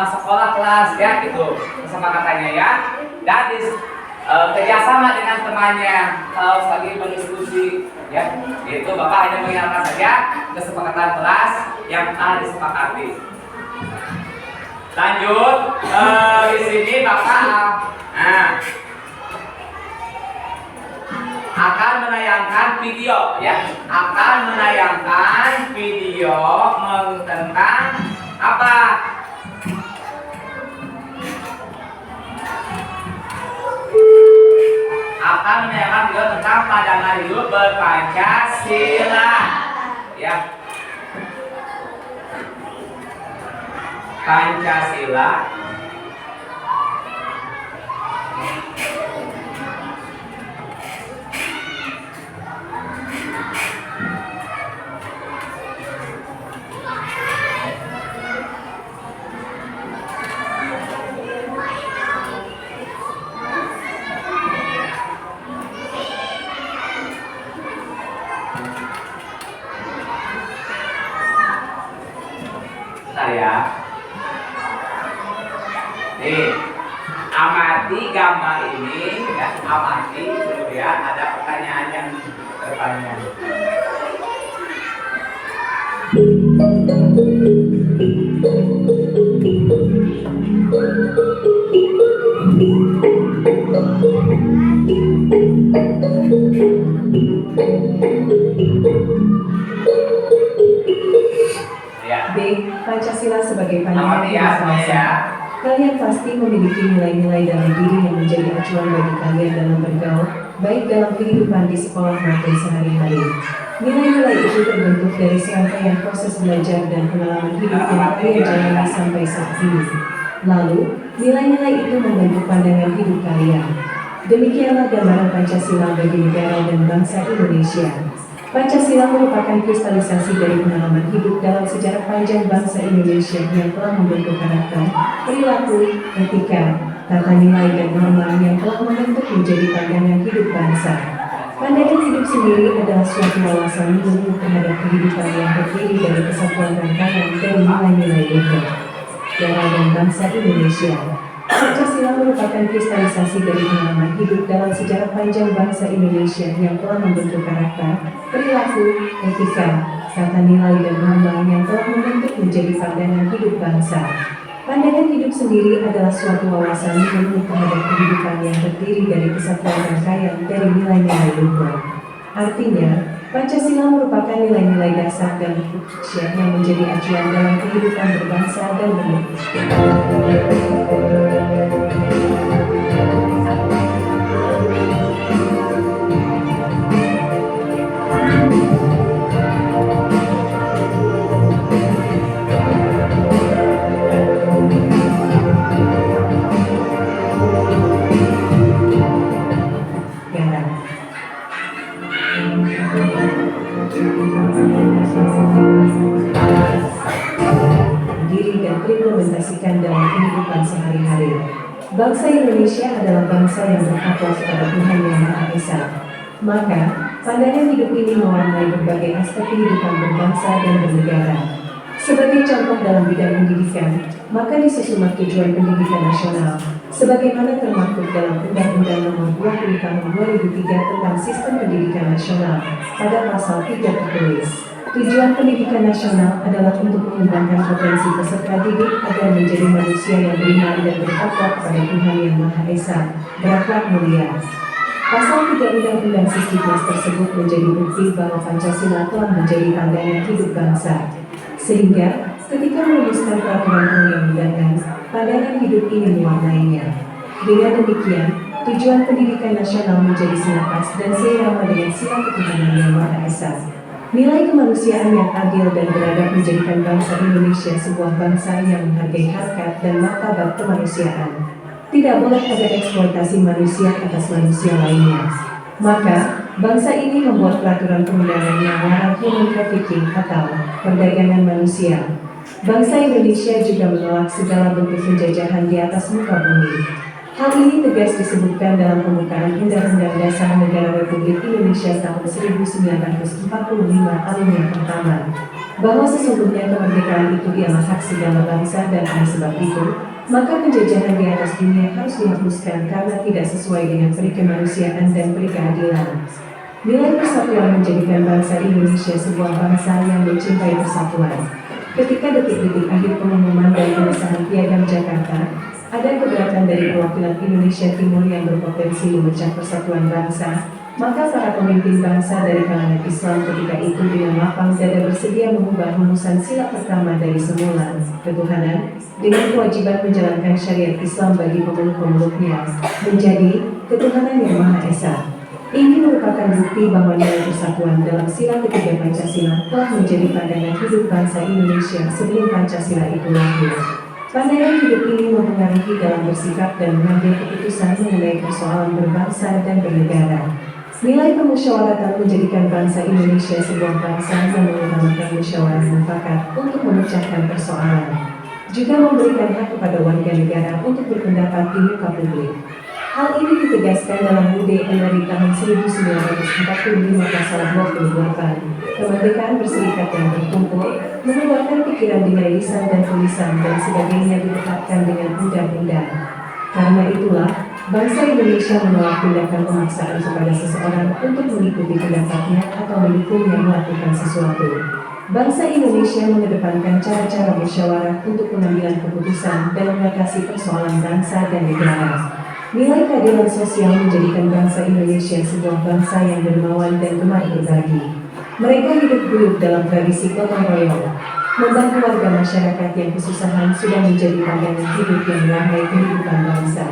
sekolah kelas, ya, itu kesepakatannya ya. Dan kerjasama dengan temannya, kalau lagi berdiskusi, ya, itu Bapak hanya mengingatkan saja kesepakatan kelas yang telah disepakati. Lanjut, di sini Bapak akan menayangkan video, ya, akan menayangkan video tentang apa? Akan menayangkan video tentang pandangan hidup berpancasila, ya. Pancasila. Saya amati gambar ini, ya, amati, kemudian ada pertanyaan yang bertanya. Ya. B. Pancasila sebagai Nama pandangan dia, hidup semuanya bangsa. ya. Kalian pasti memiliki nilai-nilai dalam diri yang menjadi acuan bagi kalian dalam bergaul, baik dalam kehidupan di sekolah maupun sehari-hari. Nilai-nilai itu terbentuk dari serangkaian proses belajar dan pengalaman hidup yang kalian jalani sampai saat ini. Lalu, nilai-nilai itu membentuk pandangan hidup kalian. Demikianlah gambaran Pancasila bagi negara dan bangsa Indonesia. Pancasila merupakan kristalisasi dari pengalaman hidup dalam sejarah panjang bangsa Indonesia yang telah membentuk karakter, perilaku, etika, tata nilai dan norma yang telah membentuk menjadi pandangan hidup bangsa. Pandangan hidup sendiri adalah suatu wawasan umum terhadap kehidupan yang terdiri dari kesatuan rangkaian dari nilai-nilai negara dan bangsa Indonesia. Pancasila merupakan kristalisasi dari pengalaman hidup dalam sejarah panjang bangsa Indonesia yang telah membentuk karakter, perilaku, etika, tata nilai dan norma yang telah membentuk menjadi pandangan hidup bangsa. Pandangan hidup sendiri adalah suatu wawasan umum terhadap kehidupan yang terdiri dari kesatuan rangkaian dari nilai-nilai luhur. Artinya, Pancasila merupakan nilai-nilai dasar dan Indonesia yang menjadi acuan dalam kehidupan berbangsa dan bernegara. Diri dan terimplementasikan dalam kehidupan sehari-hari. Bangsa Indonesia adalah bangsa yang bertakwa kepada Tuhan Yang Maha Esa. Maka, pandangan hidup ini mewarnai berbagai aspek kehidupan berbangsa dan bernegara. Sebagai contoh dalam bidang pendidikan, maka disusun tujuan pendidikan nasional, sebagaimana termaktub dalam Undang-Undang Nomor 20 Tahun 2003 tentang Sistem Pendidikan Nasional. Pada pasal 3 tertulis, tujuan pendidikan nasional adalah untuk mengembangkan potensi peserta didik agar menjadi manusia yang beriman dan bertakwa kepada Tuhan Yang Maha Esa, berakhlak mulia. Pasal 3 Undang-Undang Sisdiknas tersebut menjadi bukti bahwa Pancasila telah menjadi pandangan hidup bangsa. Sehingga, ketika merumuskan peraturan perundang-undangan, pandangan hidup ini mewarnainya. Dengan demikian, Tujuan pendidikan nasional menjadi selaras dan seirama dengan sila ketuhanan yang Maha Esa. Nilai kemanusiaan yang adil dan beradab menjadikan bangsa Indonesia sebuah bangsa yang menghargai harkat dan martabat kemanusiaan. Tidak boleh ada eksploitasi manusia atas manusia lainnya. Maka, bangsa ini membuat peraturan perundangan yang melarang human trafficking atau perdagangan manusia. Bangsa Indonesia juga menolak segala bentuk penjajahan di atas muka bumi. Hal ini tegas disebutkan dalam pembukaan Undang-Undang Dasar Negara Republik Indonesia tahun 1945 alinea pertama, bahwa sesungguhnya kemerdekaan itu ialah hak segala bangsa dan oleh sebab itu, maka penjajahan di atas dunia harus dihapuskan karena tidak sesuai dengan peri kemanusiaan dan peri keadilan. Nilai persatuan menjadikan bangsa Indonesia sebuah bangsa yang mencintai persatuan. Ketika detik-detik akhir pengumuman dan pengesahan Piagam Jakarta, ada keberatan dari perwakilan Indonesia Timur yang berpotensi memecah persatuan bangsa, maka para pemimpin bangsa dari kalangan Islam ketika itu dengan lapang dada bersedia mengubah rumusan sila pertama dari semula, ketuhanan, dengan kewajiban menjalankan syariat Islam bagi pemeluk-pemeluknya, menjadi ketuhanan yang Maha Esa. Ini merupakan bukti bahwa nilai persatuan dalam sila ketiga Pancasila telah menjadi pandangan hidup bangsa Indonesia sebelum Pancasila itu lahir. Pandangan hidup ini mempengaruhi dalam bersikap dan mengambil keputusan mengenai persoalan berbangsa dan bernegara. Nilai permusyawaratan menjadikan bangsa Indonesia sebuah bangsa yang mengutamakan musyawarah mufakat untuk memecahkan persoalan. Juga memberikan hak kepada warga negara untuk berpendapat di muka publik. Hal ini ditegaskan dalam UUD NRI tahun 1945 pasal 28, kemerdekaan berserikat yang berkumpul, mengeluarkan pikiran dengan lisan dan tulisan dan sebagainya ditetapkan dengan undang-undang. Karena itulah, bangsa Indonesia menolak tindakan pemaksaan kepada seseorang untuk mengikuti pendapatnya atau mendukungnya melakukan sesuatu. Bangsa Indonesia mengedepankan cara-cara musyawarah untuk pengambilan keputusan dan mengatasi persoalan bangsa dan negara. Nilai keadilan sosial menjadikan bangsa Indonesia sebuah bangsa yang dermawan dan gemar berbagi. Mereka hidup guyup dalam tradisi gotong royong. Membantu warga masyarakat yang kesusahan sudah menjadi pandangan hidup yang mewarnai kehidupan bangsa.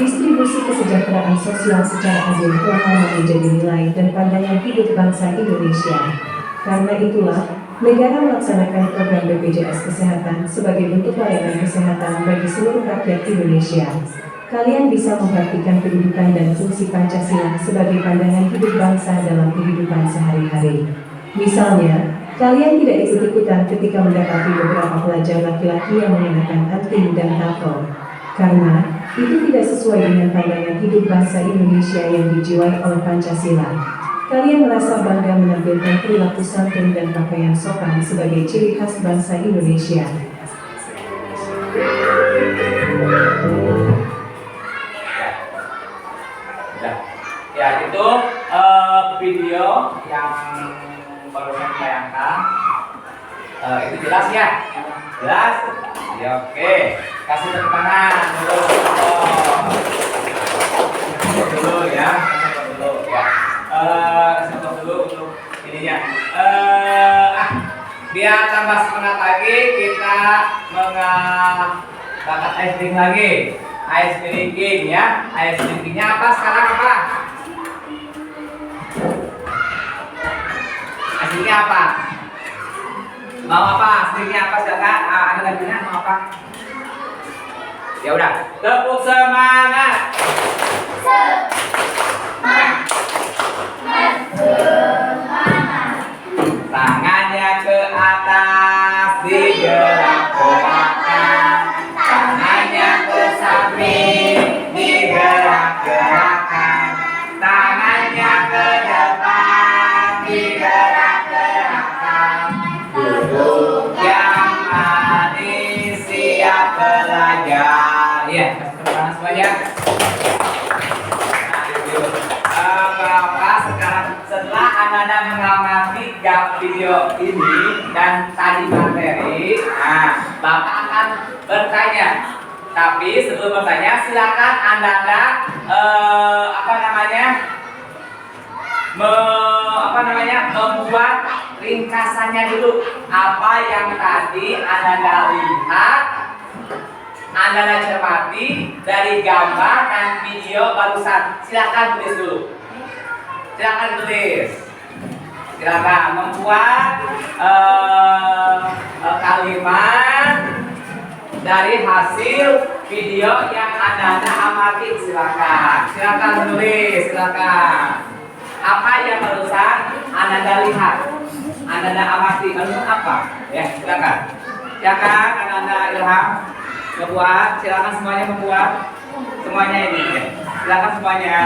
Distribusi kesejahteraan sosial secara adil telah lama menjadi nilai dan pandangan hidup bangsa Indonesia. Karena itulah, negara melaksanakan program BPJS Kesehatan sebagai bentuk layanan kesehatan bagi seluruh rakyat Indonesia. Kalian bisa mempraktikkan kedudukan dan fungsi Pancasila sebagai pandangan hidup bangsa dalam kehidupan sehari-hari. Misalnya, kalian tidak ikut-ikutan ketika mendapati beberapa pelajar laki-laki yang mengenakan anting dan tato. Karena, itu tidak sesuai dengan pandangan hidup bangsa Indonesia yang dijiwai oleh Pancasila. Kalian merasa bangga menampilkan perilaku santun dan pakaian sopan sebagai ciri khas bangsa Indonesia. Ya, itu video yang baru saya tayangkan. Itu jelas ya? Jelas? Ya, oke. Kasih tepuk tangan dulu ya. Kasih tepuk dulu untuk ininya. Biar tambah semangat lagi, kita bakat ice cream lagi. Ice drinking ya. Ice drinkingnya apa sekarang apa? Aslinya apa? Mau apa? Aslinya apa? Silakan. Ada lagunya mau apa? Ya udah. Tepuk semangat. Tangannya ke atas, digerak-gerakkan. Tangannya ke samping, digerak-gerakkan. Tangannya ke depan, digerak-gerakkan. Duduk yang manis, siap belajar. Iya, kasih tepuk tangan semuanya. Bapak sekarang setelah Anda mengamati video ini dan tadi materi, Bapak akan bertanya. Tapi sebelum bertanya, silakan Anda membuat ringkasannya dulu. Apa yang tadi Anda lihat Anda cermati dari gambar dan video barusan. Silakan tulis dulu. Silakan tulis. Silakan membuat kalimat dari hasil video yang Anda amati. Silakan tulis. Silakan. Apa yang barusan Anda lihat? Anda amati barusan apa? Ya, silakan. Silakan Anda Ilham membuat. Silakan semuanya membuat. Semuanya ini. Ya. Silakan semuanya.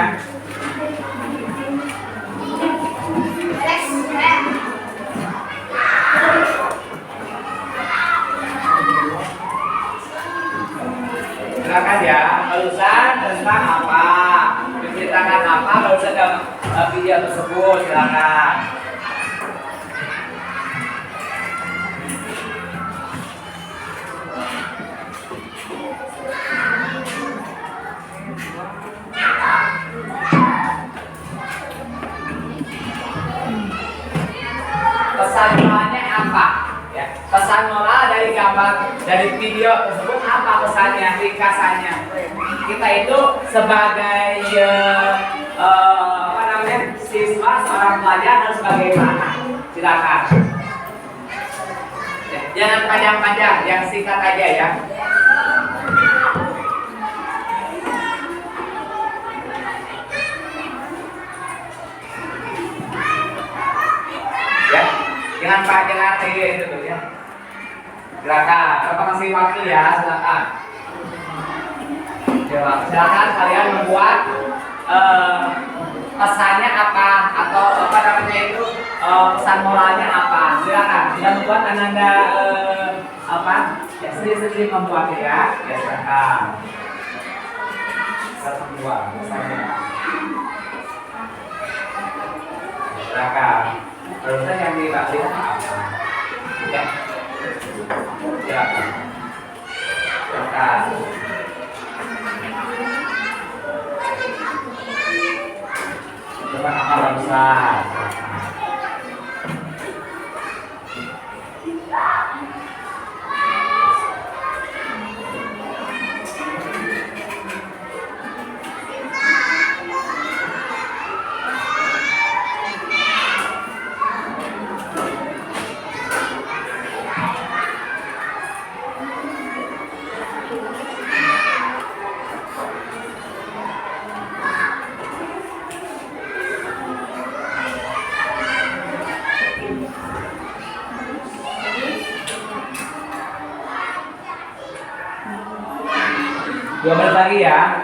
Silakan ya, barusan tentang apa? Menceritakan apa barusan dalam video tersebut? Silakan. Pesan moralnya apa? Ya, pesan moral dari gambar dari video tersebut apa pesannya, ringkasannya? Kita itu sebagai apa namanya, siswa, seorang pelajar harus bagaimana? Silakan. Ya, jangan panjang-panjang, yang singkat aja ya. Jangan kayak itu tuh ya. Silakan, Bapak kasih waktu ya, silakan. Silakan kalian membuat pesannya apa atau apa namanya itu pesan moralnya apa. Silakan. Sudah membuat Anda apa? Ya sendiri-sendiri membuat ya. Ya silakan. Satu dua pesannya. Silakan. Terusnya yang dibahas apa? Ya. Silakan. Silakan. Coba apa barusan? Dua menit lagi ya.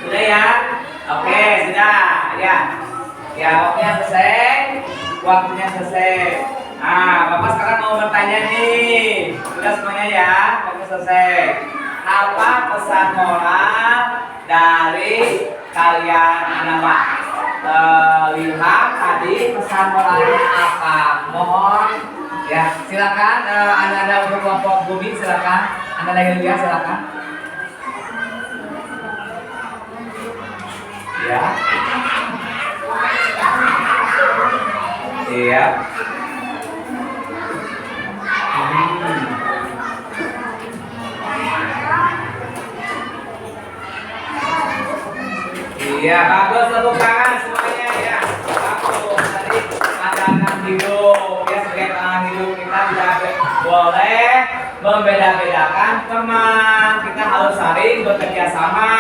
Sudah ya? Oke, sudah. Ya. Ya, waktunya selesai. Waktunya selesai. Nah, Bapak sekarang mau bertanya nih. Sudah semuanya ya? Waktu selesai. Apa pesan moral dari kalian anak-anak? Lihat tadi pesan moralnya apa? Mohon ya, silakan Anda untuk kelompok Bumi silakan. Anda lagi lihat silakan. Ya. Iya. Iya, bagus, tepuk tangan semuanya ya. Bagus. Tadi pandangan hidup ya, sebagai pandangan hidup kita tidak boleh membeda-bedakan teman. Kita harus saling bekerja sama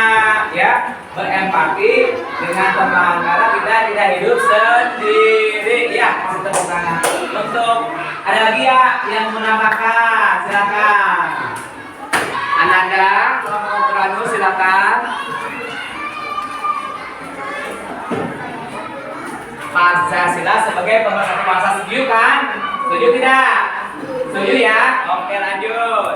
ya, berempati dengan teman karena kita tidak hidup sendiri ya. Kasih tepuk tangan. Untuk ada lagi ya yang menambahkan, silakan. Ananda, kalau mau terlalu silakan. Pancasila sebagai pemersatu bangsa, setuju kan? Setuju tidak? Setuju ya? Oke, lanjut.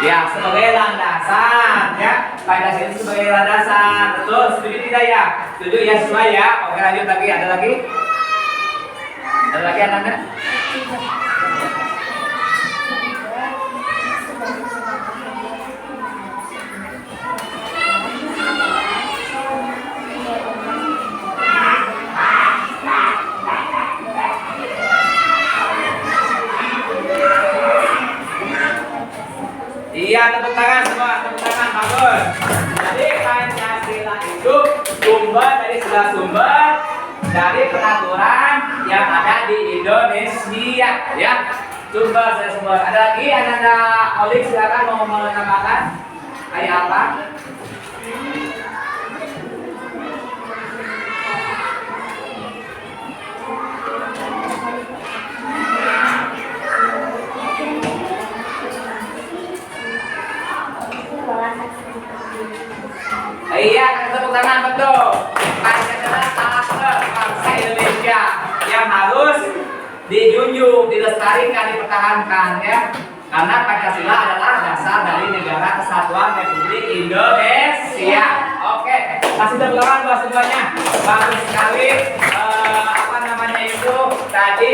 Ya, sebagai landasan ya. Pancasila sebagai landasan. Betul, setuju tidak ya? Setuju ya, sesuai ya. Oke, lanjut lagi. Ada lagi? Ada lagi Ananda? Iya, tepuk tangan semua, tepuk tangan, bagus. Jadi Pancasila itu sumber dari segala sumber dari peraturan yang ada di Indonesia, ya. Sumber dari sumber. Ada lagi Ananda Olik, silakan mau menambahkan kayak apa? Iya, tepuk tangan, betul. Pancasila akar bangsa Indonesia yang harus dijunjung, dilestarikan, dipertahankan ya. Karena Pancasila adalah dasar dari Negara Kesatuan Republik Indonesia. Oke, kasih tepuk tangan buat semuanya. Bagus sekali. Apa namanya itu? Tadi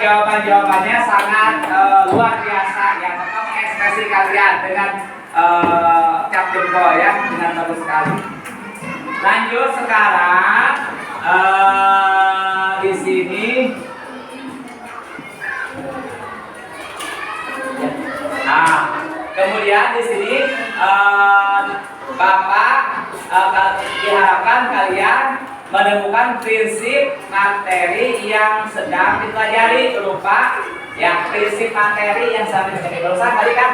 jawabannya sangat luar biasa ya. Tetap ekspresi kalian dengan cap jempol ya, dengan bagus sekali. Lanjut sekarang di sini nah, kemudian di sini Bapak diharapkan kalian menemukan prinsip materi yang sedang dipelajari berupa ya prinsip materi yang sedang dipelajari. Barusan tadi kan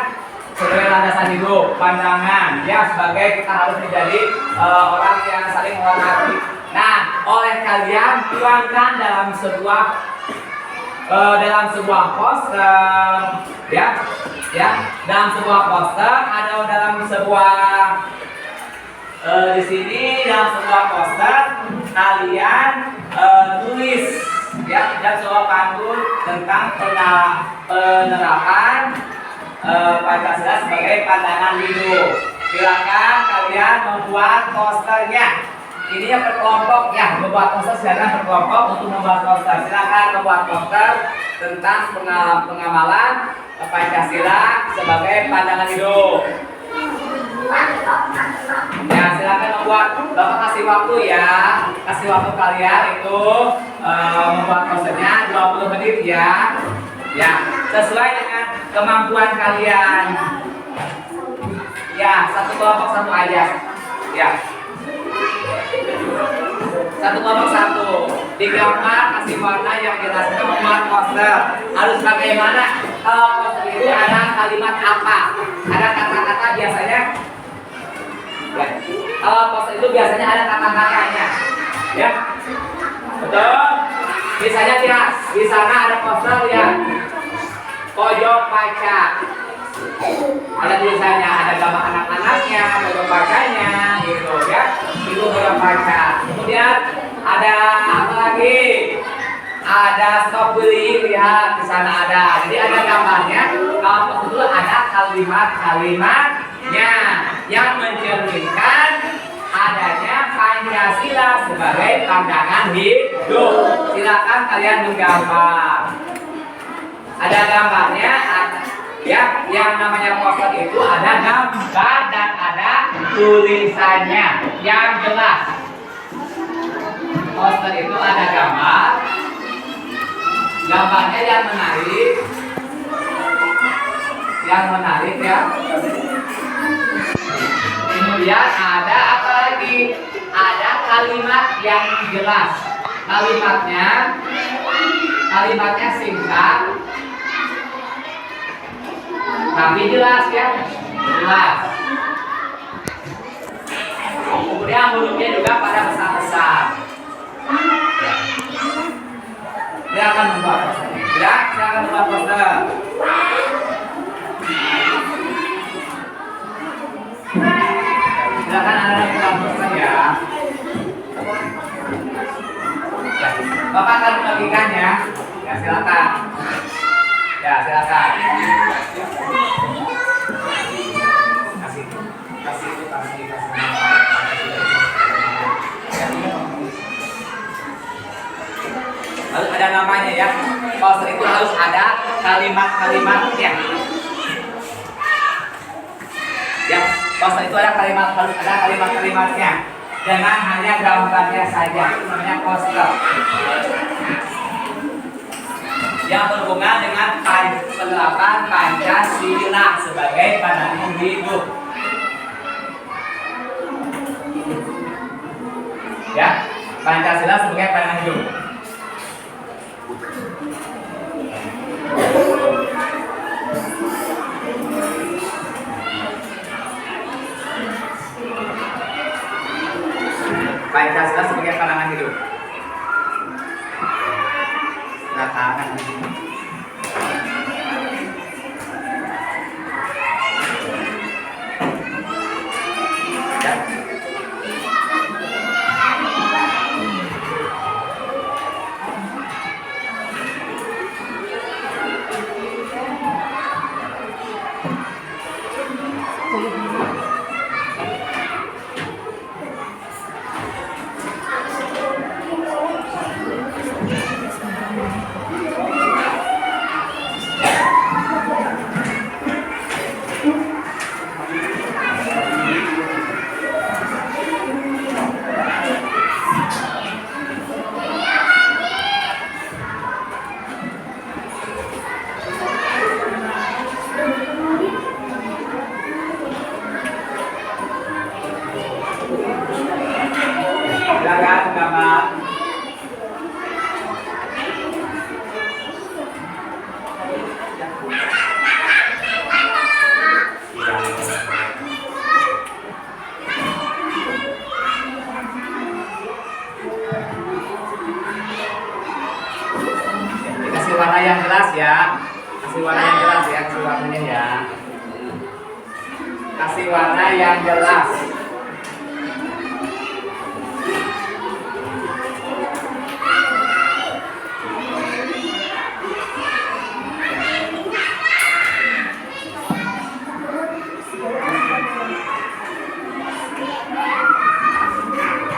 sebagai landasan hidup, pandangan ya, sebagai kita harus menjadi orang yang saling menghormati. Nah, oleh kalian tuangkan dalam sebuah poster ya dalam sebuah poster atau dalam sebuah di sini dalam sebuah poster kalian tulis ya dan sebuah pantun tentang penerapan Pancasila sebagai pandangan hidup. Silakan kalian membuat posternya. Ini yang berkelompok ya, membuat poster silakan berkelompok untuk membuat poster. Silakan membuat poster tentang pengamalan Pancasila sebagai pandangan hidup. Ya, silakan membuat. Bapak kasih waktu ya, kasih waktu kalian itu membuat posternya 20 menit ya. Ya, sesuai dengan kemampuan kalian. Ya, satu kelompok satu aja. Ya. Satu kelompok satu. Digambar, kasih warna yang jelas, membuat poster. Harus bagaimana? Poster itu ada kalimat apa? Ada kata-kata biasanya. Ya. Poster itu biasanya ada kata-katanya. Ya. Betul? Misalnya jelas, di sana ada poster ya. Pojok baca. Ada tulisannya, ada gambar anak-anaknya, pojok bacanya, gitu ya. Itu pojok baca. Kemudian ada apa lagi? Ada stop bullying, lihat di sana ada. Jadi ada gambarnya. Kalau itu ada kalimat-kalimatnya yang mencerminkan adanya Pancasila sebagai pandangan hidup. Silakan kalian menggambar. Ada gambarnya, ya, yang namanya poster itu ada gambar dan ada tulisannya yang jelas. Poster itu ada gambarnya yang menarik. yang menarik ya. Kemudian ada apa lagi? Ada kalimat yang jelas. Kalimatnya singkat, tapi jelas ya, jelas. Kemudian hurufnya juga pada besar-besar. Silakan membuat poster. Ya, silakan membuat poster. Silakan Anda membuat poster ya. Bapak akan membagikannya. Ya, silakan. Ya, silakan. Kasih. Harus ada namanya ya. Poster itu harus ada kalimat-kalimatnya. Ya, poster itu harus ada kalimat-kalimatnya. Jangan hanya gambarnya saja. Itu namanya poster. Yang berhubungan dengan penerapan Pancasila sebagai pandangan hidup. Ya, Pancasila sebagai pandangan hidup. Pancasila sebagai pandangan hidup. Silakan. Ya. Silakan gambar. Kasih warna yang jelas ya. Kasih warna yang jelas ya. Kasih warnanya ya. Kasih warna yang jelas.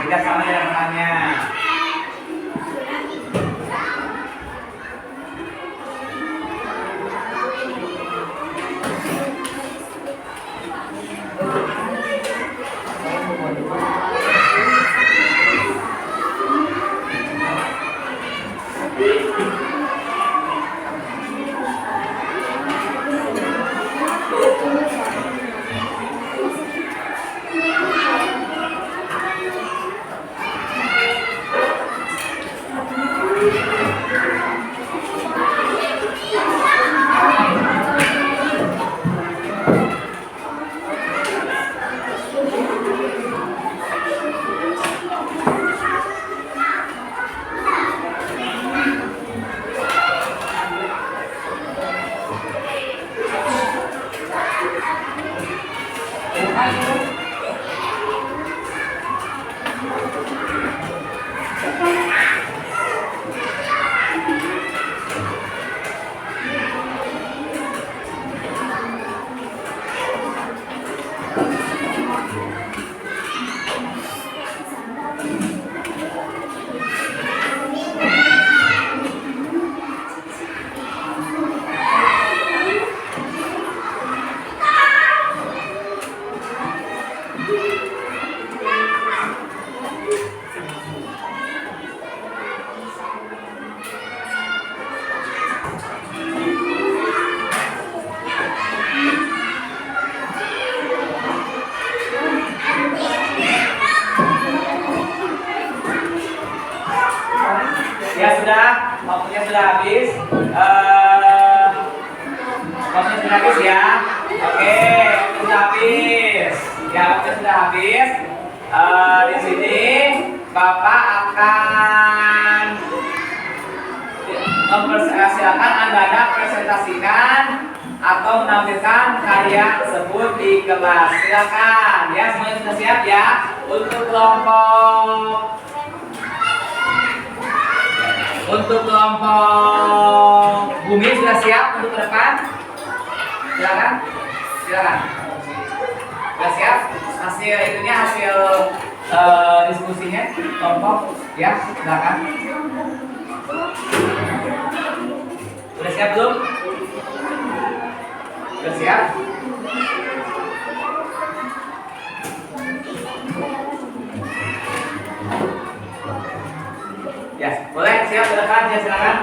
Tidak sama dengan warnanya. Ya sudah, waktunya sudah habis. Waktunya sudah habis ya. Oke, waktunya sudah habis. Ya, waktunya sudah habis. Di sini Bapak akan silakan Anda presentasikan atau menampilkan karya tersebut di kelas. Silakan ya, semuanya sudah siap ya. Untuk kelompok bumi sudah siap untuk ke depan. Silakan. Sudah siap? Hasil diskusinya kelompok ya, silakan. Sudah siap belum? Sudah siap? Ya, boleh siap ke depan ya, silakan.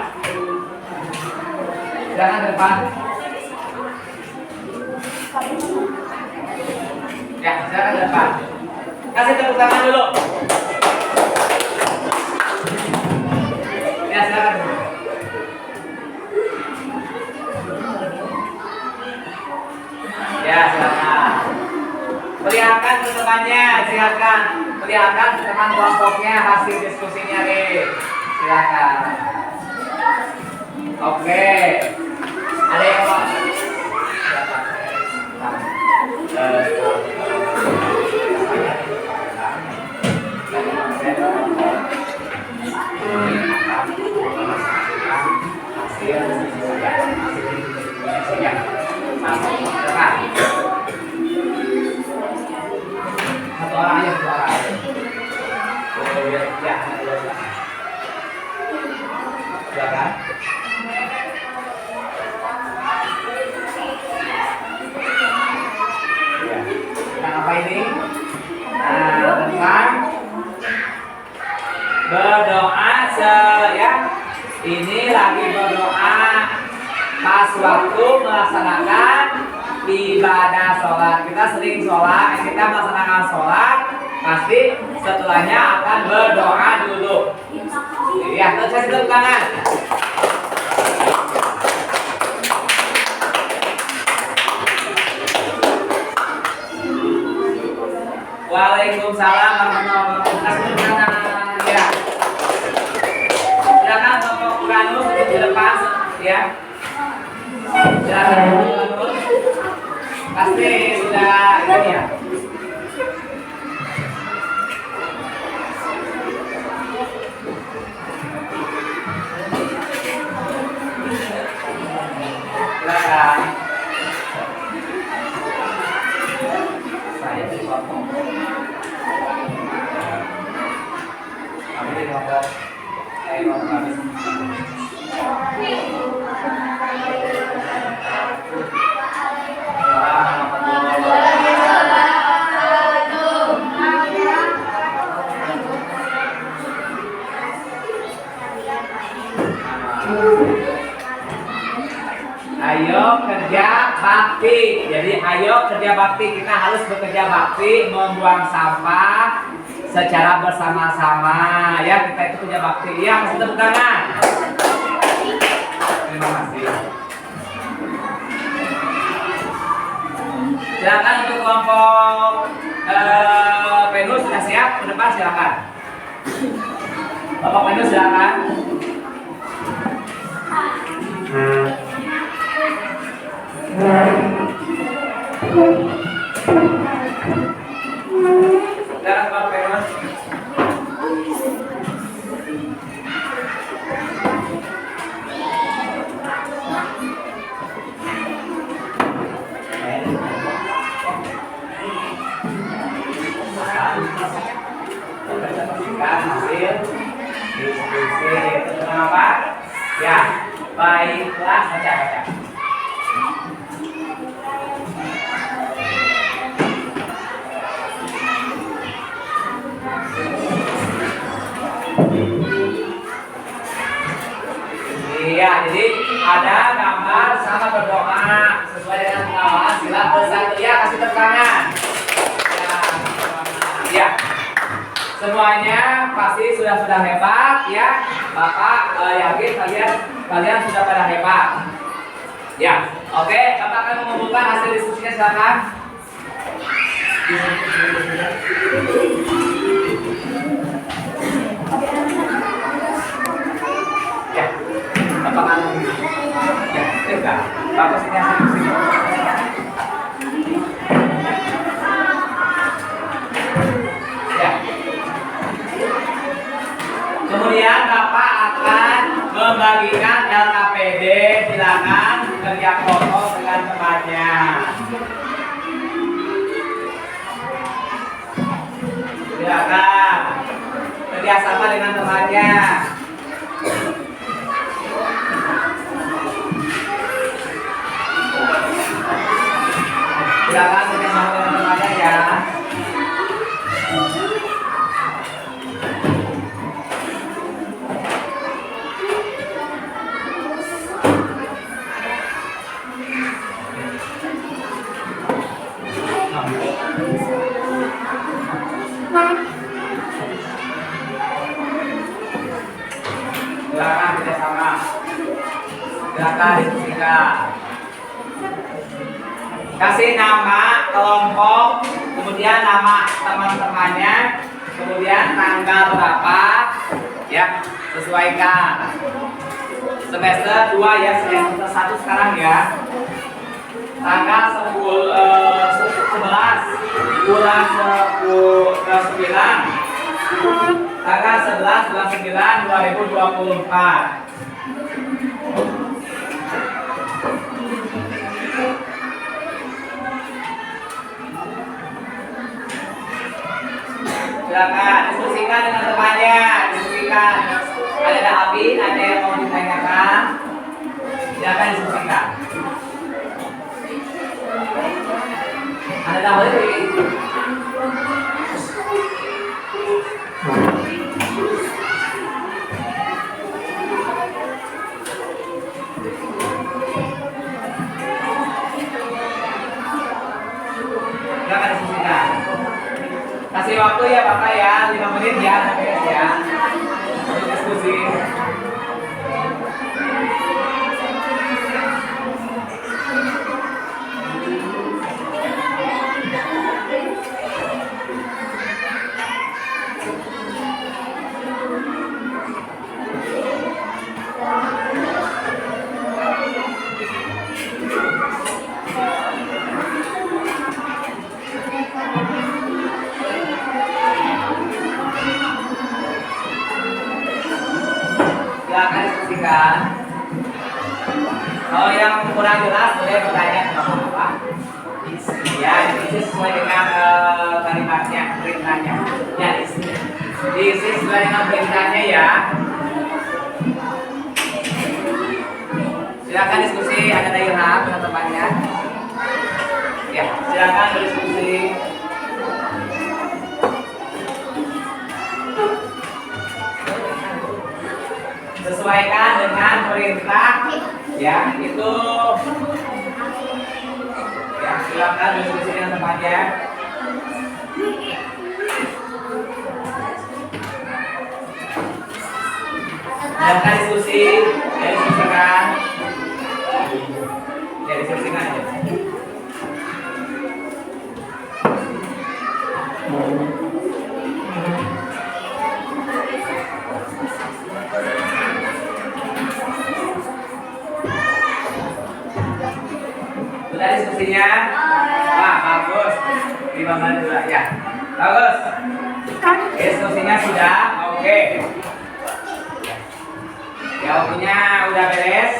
Silakan ke depan. Ya, silakan ke depan. Kasih tepuk tangan dulu. Ya, silakan. Ya, silakan. Perlihatkan ke temannya, silakan. Perlihatkan ke teman kelompoknya hasil diskusinya nih. Silakan. Oke. Ada yang mau? Satu orang aja, satu orang. Ya, silakan. Tentang apa ini? Tentang berdoa ya. Ini lagi berdoa pas waktu melaksanakan ibadah sholat. Kita sering sholat, kita melaksanakan sholat, pasti setelahnya akan berdoa dulu. Ya, terus saya tepuk tangan. Waalaikumsalam warahmatullahi wabarakatuh. Ya. Silakan Bapak Uranus untuk di depan ya. Silakan Uranus. Pasti sudah ini ya. Silakan. Saya di kelompok. Kami di kelompok. Saya kelompok kami. Ayo kerja bakti. Jadi ayo kerja bakti. Kita harus bekerja bakti, membuang sampah secara bersama-sama. Ya, kita itu kerja bakti. Ya, kasih tepuk tangan. Terima kasih. Silakan untuk kelompok Venus sudah siap ke depan, silakan. Bapak Venus silakan. Silakan Bapak Venus. Hasil diskusi tentang apa? Ya, baiklah, baca. Iya, jadi ada gambar sama berdoa sesuai dengan pengawalan sila ke-1. Ya, kasih tepuk tangan. Ya. Semuanya pasti sudah hebat ya. Bapak yakin kalian sudah pada hebat. Ya, oke. Bapak akan mengumumkan hasil diskusinya, silakan. Ya, Bapak akan. Ya, enggak. Bapak sini hasil diskusinya. Kemudian Bapak akan membagikan LKPD, silakan kerja kelompok dengan temannya. Silakan kerjasama dengan temannya. Silakan kerjasama dengan temannya ya. Silakan kerjasama. Silakan diskusikan. Kasih nama kelompok, kemudian nama teman-temannya, kemudian tanggal berapa, ya sesuaikan. Semester 2 ya, semester 1 sekarang ya. Tanggal 11 bulan 9, tanggal 11 bulan 9 2024. Silakan diskusikan dengan temannya, diskusikan. Ada Abi, ada yang mau ditanyakan? Silakan diskusikan. Ada nama lagi? Silakan diskusikan. Kasih waktu ya Bapak ya, 5 menit ya, ya. Untuk diskusi. Silakan diskusikan. Kalau yang kurang jelas boleh bertanya ke Bapak. Ya, diisi sesuai dengan kalimatnya, perintahnya. Ya, diisi sesuai dengan perintahnya ya. Silakan diskusi. Ada Ilham dengan temannya. Ya, silakan berdiskusi. Sesuaikan dengan perintah ya, itu ya, silakan diskusi dengan temannya. Silakan diskusi, ya diskusikan. Ya diskusikan ya. Sudah diskusinya? Wah, bagus. 5 menit dulu ya. Bagus. Diskusinya sudah? Oke. Ya, waktunya udah beres.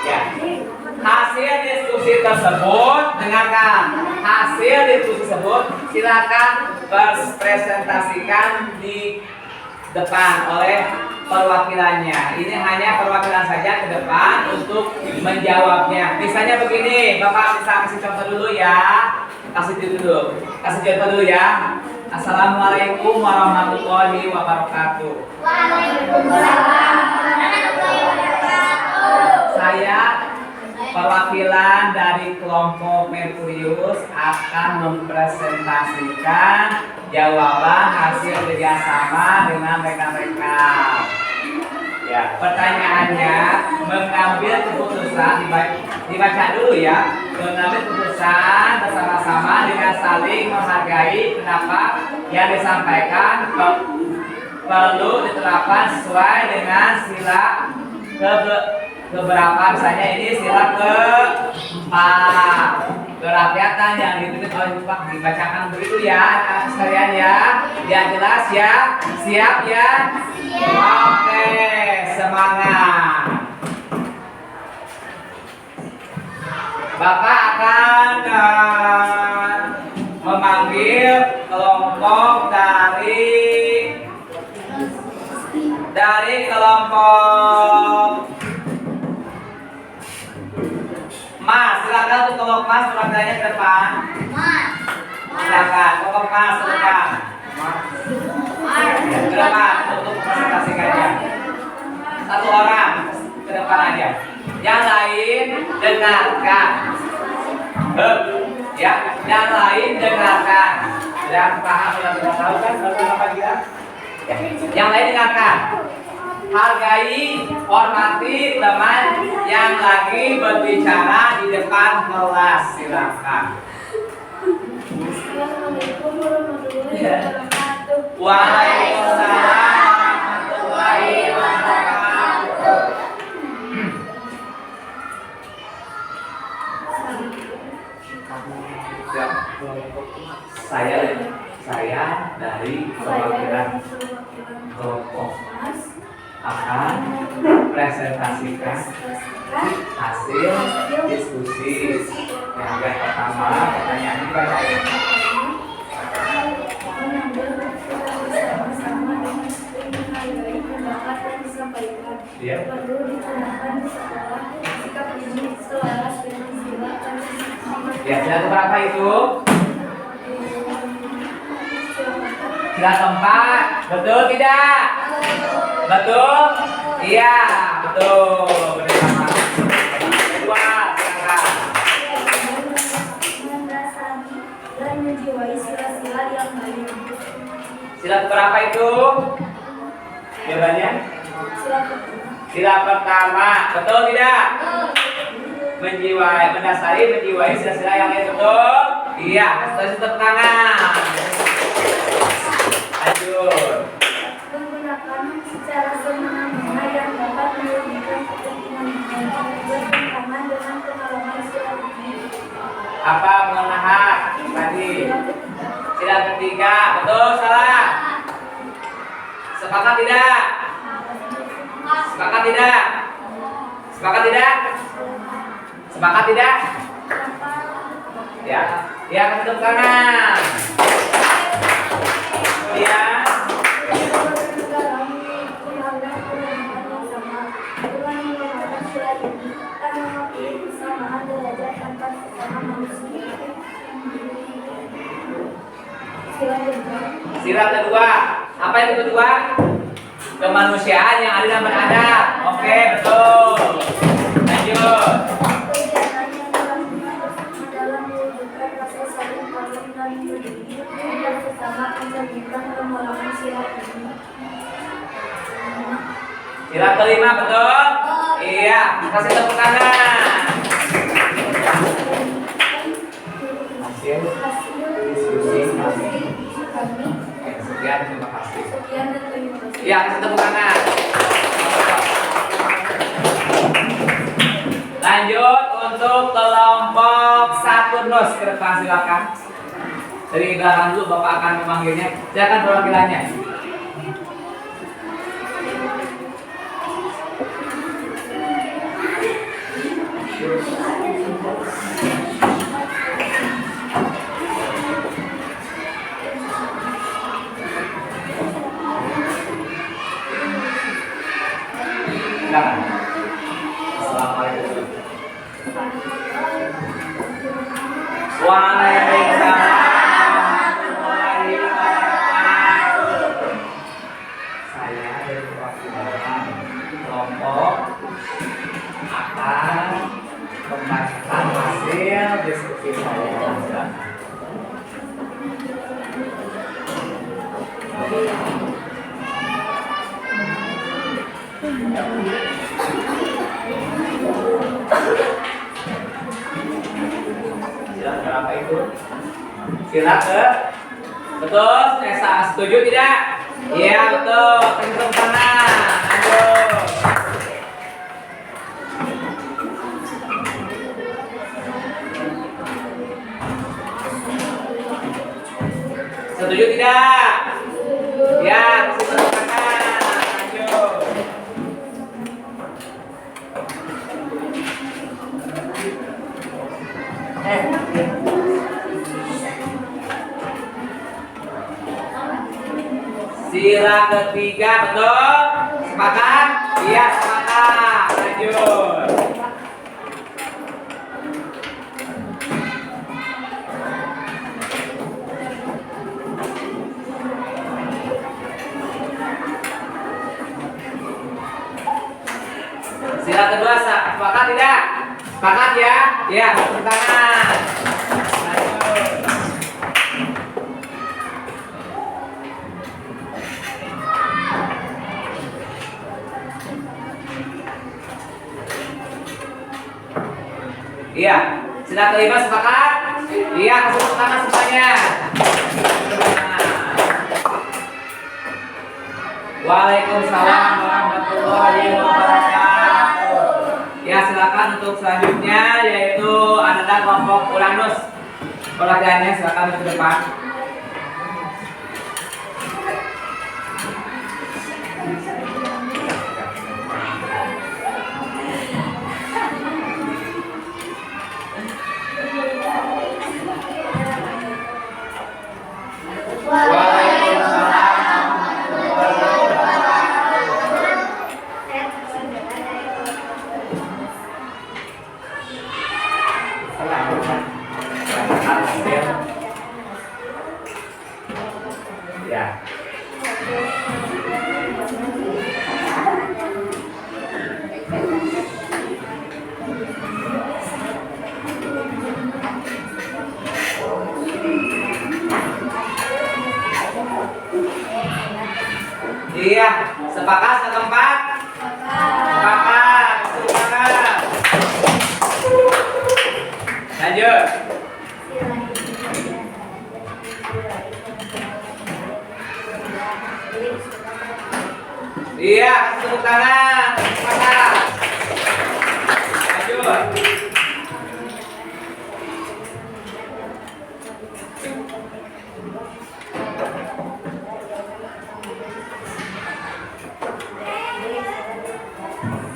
Ya. Hasil diskusi tersebut, dengarkan. Hasil diskusi tersebut silakan presentasikan di depan oleh perwakilannya. Ini hanya perwakilan saja ke depan untuk menjawabnya. Misalnya begini, Bapak bisa kasih contoh dulu ya. Kasih contoh dulu ya. Assalamualaikum warahmatullahi wabarakatuh. Waalaikumsalam warahmatullahi wabarakatuh. perwakilan dari kelompok Merkurius akan mempresentasikan jawaban hasil kerjasama dengan rekan-rekan. Ya, pertanyaannya mengambil keputusan dibaca dulu ya. Mengambil keputusan bersama-sama dengan saling menghargai pendapat yang disampaikan perlu diterapkan sesuai dengan sila keberapa, misalnya ini sila keempat. Kerakyatan yang ditulis oleh Pak dibacakan begitu ya sekalian ya. Ya jelas ya, siap ya. Oke, semangat. Bapak akan memanggil kelompok dari kelompok Mas. Silakan untuk kelompok Mas perwakilannya ke depan. Silakan kelompok Mas ke depan. Ke depan untuk presentasikannya. Satu orang ke depan aja. Yang lain dengarkan. Ya, yang lain dengarkan. Dan paham sudah tahu kan apa dia? Ya. Yang lain dengarkan. Hargai, hormati teman yang lagi berbicara di depan kelas. Silakan. Assalamualaikum warahmatullahi wabarakatuh. Waalaikumsalam warahmatullahi wabarakatuh. Saya dari perwakilan kelompok akan presentasikan hasil diskusi yang pertama. Pertanyaan ini bacain. Ya. Perlu digunakan di sekolah sikap ini selaras dengan sila Ya, sila keberapa itu? Sila keempat. Betul tidak? Betul? Iya, betul. Bersama. Kedua, silakan. mendasari dan menjiwai sila-sila yang baik. Sila berapa itu? Jawabannya? Sila pertama. Sila pertama, betul tidak? Mendasari, menjiwai sila-sila yang lain, betul? Iya, tepuk tangan. Lanjut. Menggunakan secara semena-mena yang dapat merugikan kepentingan bertentangan dengan pengalaman sila ini. Apa mengenahak tadi? Sila ketiga, betul salah? Sepakat tidak? Sepakat tidak? Sepakat tidak? Sepakat tidak? Ya, ya tepuk tangan. Kemudian sila kedua, apa itu kedua? Kemanusiaan yang adil dan beradab. Oke, betul. Lanjut. dalam mewujudkan rasa saling tolong dan peduli dan sesama mencerminkan kemalangan sila ini. Sila kelima, betul? Iya, kasih tepuk tangan. Hasil diskusi kami. Sekian, terima kasih. Sekian dan terima kasih. Iya, kasih tepuk tangan. Lanjut untuk kelompok Saturnus ke depan, silakan. Dari belakang dulu Bapak akan memanggilnya. Silakan perwakilannya. Silakan. Assalamualaikum. Waalaikumsalam warahmatullahi wabarakatuh. Saya dari perwakilan kelompok akan Sila berapa itu? Sila ke betul, Nesa setuju tidak? Iya betul, tepuk tangan. Ayo. Setuju tidak? Ya, kasih tepuk tangan. Ayo. Sila ketiga betul? Sepakat? Iya sepakat. Lanjut. Sila kedua sepakat tidak? Sepakat ya? Iya, tepuk tangan. Lanjut. Iya, sila kelima sepakat? Iya, kasih tepuk tangan semuanya. Waalaikumsalam warahmatullahi wabarakatuh. Ya, silakan untuk selanjutnya yaitu adalah kelompok Uranus. Pelajarannya silakan ke depan. Ya. Iya, sepakat setempat? Sepakat, sepakat. Lanjut. Iya, kasih tepuk tangan. Sepakat. Lanjut.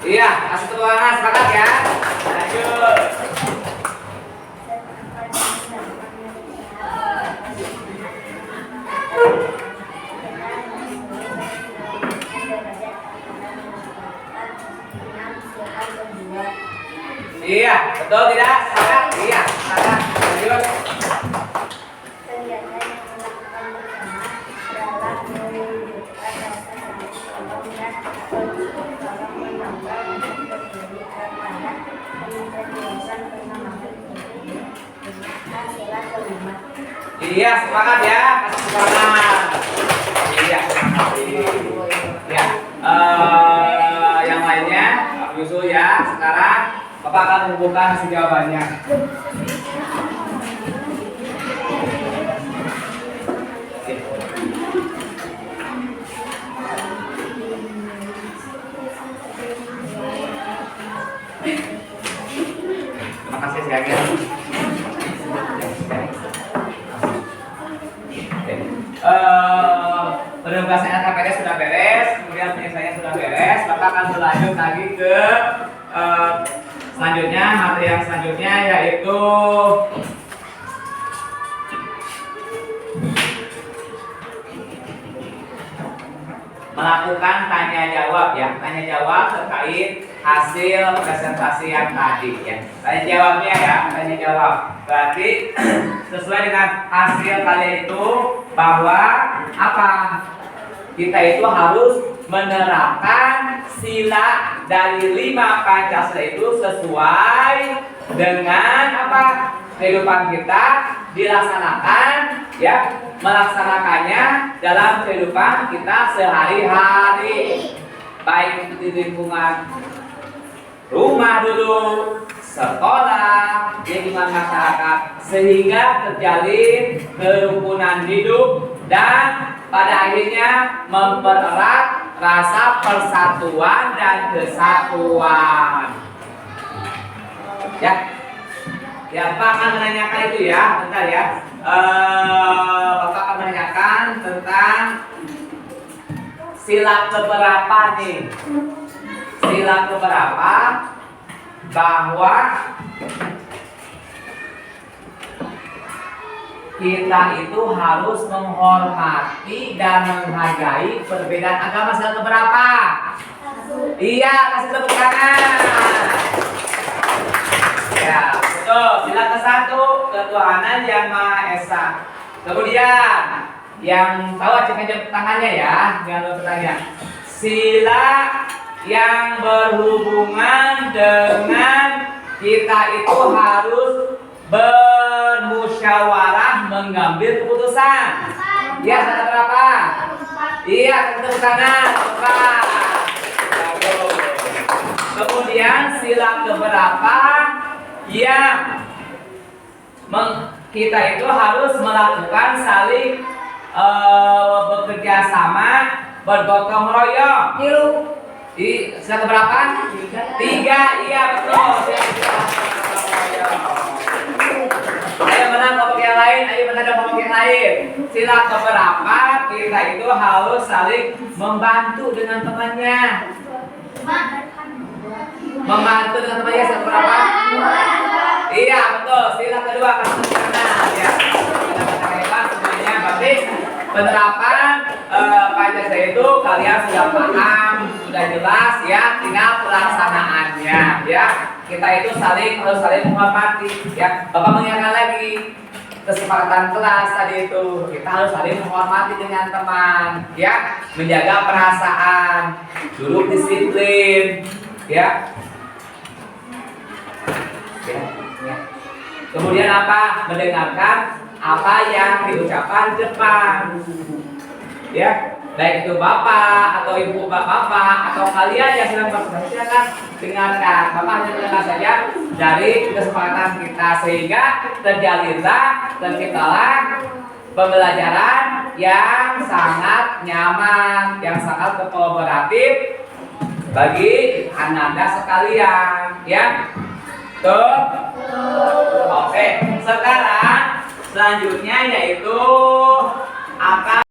Iya, kasih tepuk tangan. Sepakat ya. Lanjut. Iya, betul tidak? Sepakat? Iya, sepakat. Lanjut. Iya, sepakat ya. Kasih semangat. Iya, sepakat. Ya, yang lainnya, Yusuf ya. Sekarang Bapak akan membuka hasil jawabannya. Terima kasih sekali. Penugasan LKPD sudah beres, kemudian penyelesaiannya sudah beres. Bapak akan berlanjut lagi ke selanjutnya, materi yang selanjutnya yaitu melakukan tanya jawab ya, tanya jawab terkait hasil presentasi yang tadi ya. Tanya jawabnya ya, tanya jawab. Berarti sesuai dengan hasil kalian itu bahwa apa? Kita itu harus menerapkan sila dari 5 Pancasila itu sesuai dengan apa? kehidupan kita dilaksanakan, ya, melaksanakannya dalam kehidupan kita sehari-hari, baik itu di lingkungan rumah dulu, sekolah, lingkungan masyarakat, sehingga terjalin kerukunan hidup dan pada akhirnya mempererat rasa persatuan dan kesatuan. Ya, Pak akan menanyakan itu ya, bentar ya. Bapak akan menanyakan tentang sila keberapa nih? Sila keberapa bahwa kita itu harus menghormati dan menghargai perbedaan agama. Sila keberapa? Iya, kasih tepuk tangan. Ya, betul. Sila ke-1, ketuhanan yang Maha Esa. Kemudian yang tahu cek aja tangannya ya, jangan lupa bertanya. Sila yang berhubungan dengan kita itu harus bermusyawarah mengambil keputusan. Ya, sila berapa? Iya, tepuk tangan. Kemudian sila keberapa yang kita itu harus melakukan saling bekerja sama, bergotong royong. Sila keberapa? 3. Iya, betul. Ayo menang kelompok yang lain, ayo menang kelompok yang lain. Sila keberapa kita itu harus saling membantu dengan temannya. Membantu dengan temannya sila keberapa? Iya, betul. Sila kedua akan sempurna ya. Semuanya berarti penerapan Pancasila itu kalian sudah paham, sudah jelas ya, tinggal pelaksanaannya ya. Kita itu harus saling menghormati ya. Bapak mengingatkan lagi kesepakatan kelas tadi itu, kita harus saling menghormati dengan teman ya, menjaga perasaan, duduk disiplin ya. Kemudian apa? Mendengarkan apa yang diucapkan di depan. Ya, baik itu bapak atau ibu bapak atau kalian yang sedang berbicara, silakan dengarkan. Bapak hanya mendengar saja dari kesepakatan kita sehingga terciptalah pembelajaran yang sangat nyaman, yang sangat kolaboratif bagi ananda sekalian, ya. Tuh. Oke, sekarang selanjutnya yaitu akan